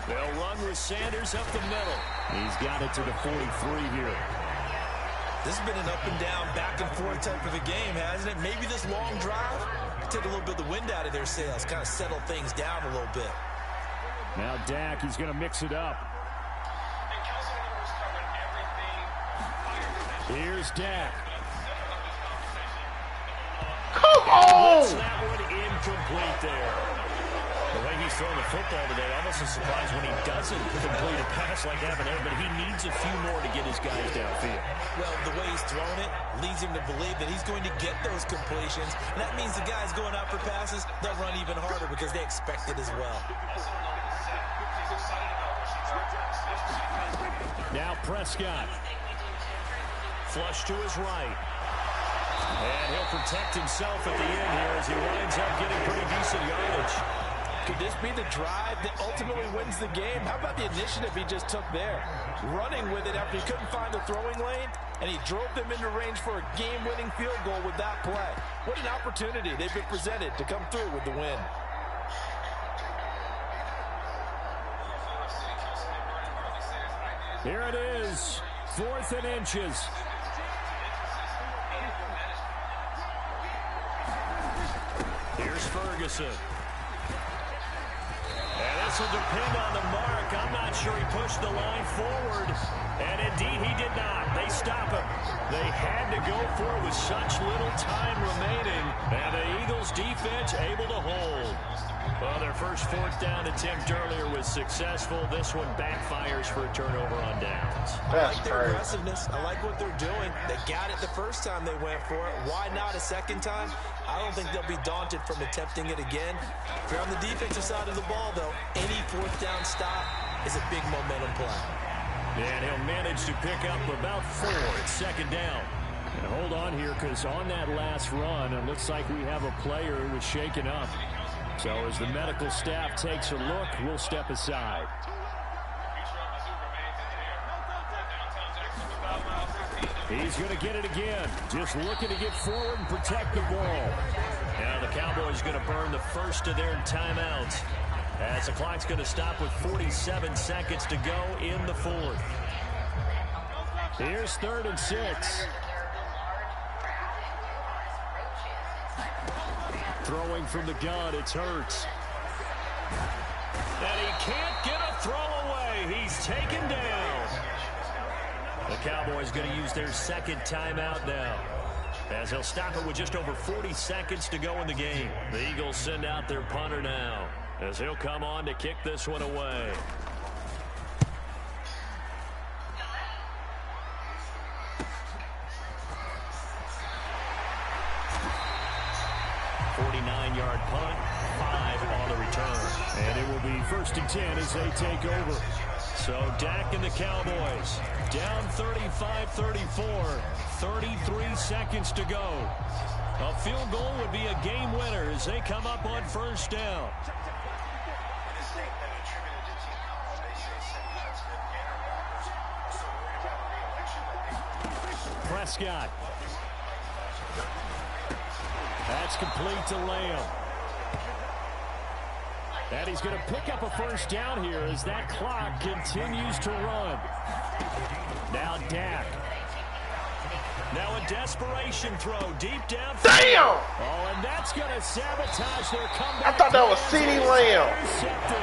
They'll run with Sanders up the middle. He's got it to the 43 here. This has been an up and down, back and forth type of a game, hasn't it? Maybe this long drive take a little bit of the wind out of their sails, kind of settle things down a little bit. Now Dak, he's going to mix it up. Here's Dak. Come on! That one incomplete there. The way he's throwing the football today, almost a surprise when he doesn't complete a pass like that, but he needs a few more to get his guys downfield. Well, the way he's thrown it leads him to believe that he's going to get those completions, and that means the guys going out for passes, they'll run even harder because they expect it as well. Now Prescott. Flush to his right. And he'll protect himself at the end here as he winds up getting pretty decent yardage. Could this be the drive that ultimately wins the game? How about the initiative he just took there? Running with it after he couldn't find the throwing lane, and he drove them into range for a game-winning field goal with that play. What an opportunity they've been presented to come through with the win. Here it is, 4th and inches. Here's Ferguson. And this will depend on the mark. I'm not sure he pushed the line forward. And indeed, he did not. They stop him. They had to go for it with such little time remaining. And the Eagles defense able to hold. Well, their first 4th down attempt earlier was successful. This one backfires for a turnover on downs. I like their aggressiveness. I like what they're doing. They got it the first time they went for it. Why not a second time? I don't think they'll be daunted from attempting it again. If you're on the defensive side of the ball, though, any 4th down stop is a big momentum play. And he'll manage to pick up about 4 at 2nd down. And hold on here, because on that last run, it looks like we have a player who was shaken up. So as the medical staff takes a look, we'll step aside. He's going to get it again. Just looking to get forward and protect the ball. Now the Cowboys going to burn the first of their timeouts, as the clock's going to stop with 47 seconds to go in the 4th. Here's 3rd and 6. Throwing from the gun, it's Hurts. And he can't get a throw away. He's taken down. The Cowboys going to use their 2nd timeout now, as they'll stop it with just over 40 seconds to go in the game. The Eagles send out their punter now, as he'll come on to kick this one away. Yard punt, 5 on the return. And it will be 1st and 10 as they take over. So Dak and the Cowboys down 35-34, 33 seconds to go. A field goal would be a game winner as they come up on 1st down. Prescott. That's complete to Lamb. And he's going to pick up a 1st down here as that clock continues to run. Now Dak. Now a desperation throw deep down. Damn! Oh, and that's going to sabotage their comeback. I thought that was CeeDee Lamb. Intercepted.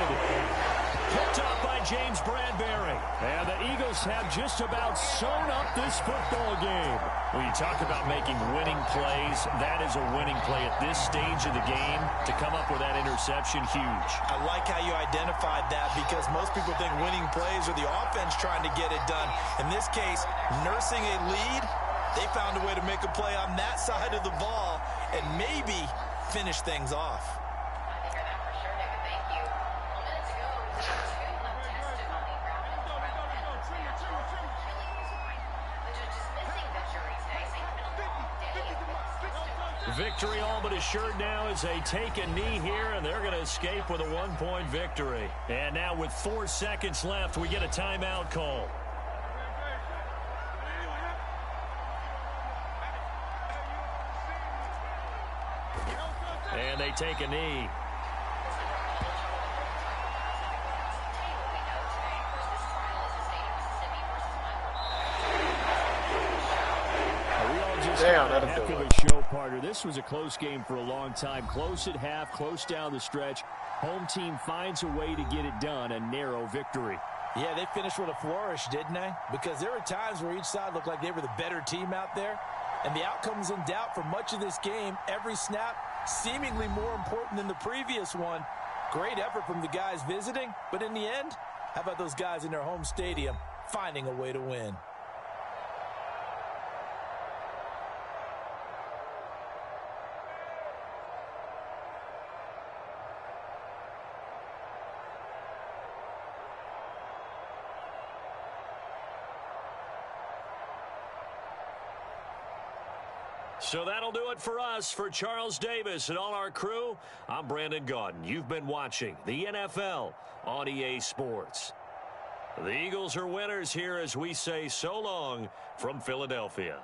Picked up by James Bradbury. And the Eagles have just about sewn up this football game. When you talk about making winning plays, that is a winning play at this stage of the game. To come up with that interception, huge. I like how you identified that, because most people think winning plays are the offense trying to get it done. In this case, nursing a lead, they found a way to make a play on that side of the ball. And maybe finish things off. I think that for sure, David. Thank you. Well, minutes ago, two left tested on the ground and around Achilles point, which is just missing the jury today. So it's been a long day. Victory all but assured now as they take a knee here, and they're going to escape with a 1-point victory. And now with 4 seconds left, we get a timeout call. And they take a knee. Damn, that'll Heck do of it. a show, partner. This was a close game for a long time. Close at half, close down the stretch. Home team finds a way to get it done. A narrow victory. Yeah, they finished with a flourish, didn't they? Because there were times where each side looked like they were the better team out there. And the outcome was in doubt for much of this game. Every snap seemingly more important than the previous one. Great effort from the guys visiting. But in the end, how about those guys in their home stadium finding a way to win? So that'll do it for us. For Charles Davis and all our crew, I'm Brandon Gaudin. You've been watching the NFL on EA Sports. The Eagles are winners here as we say so long from Philadelphia.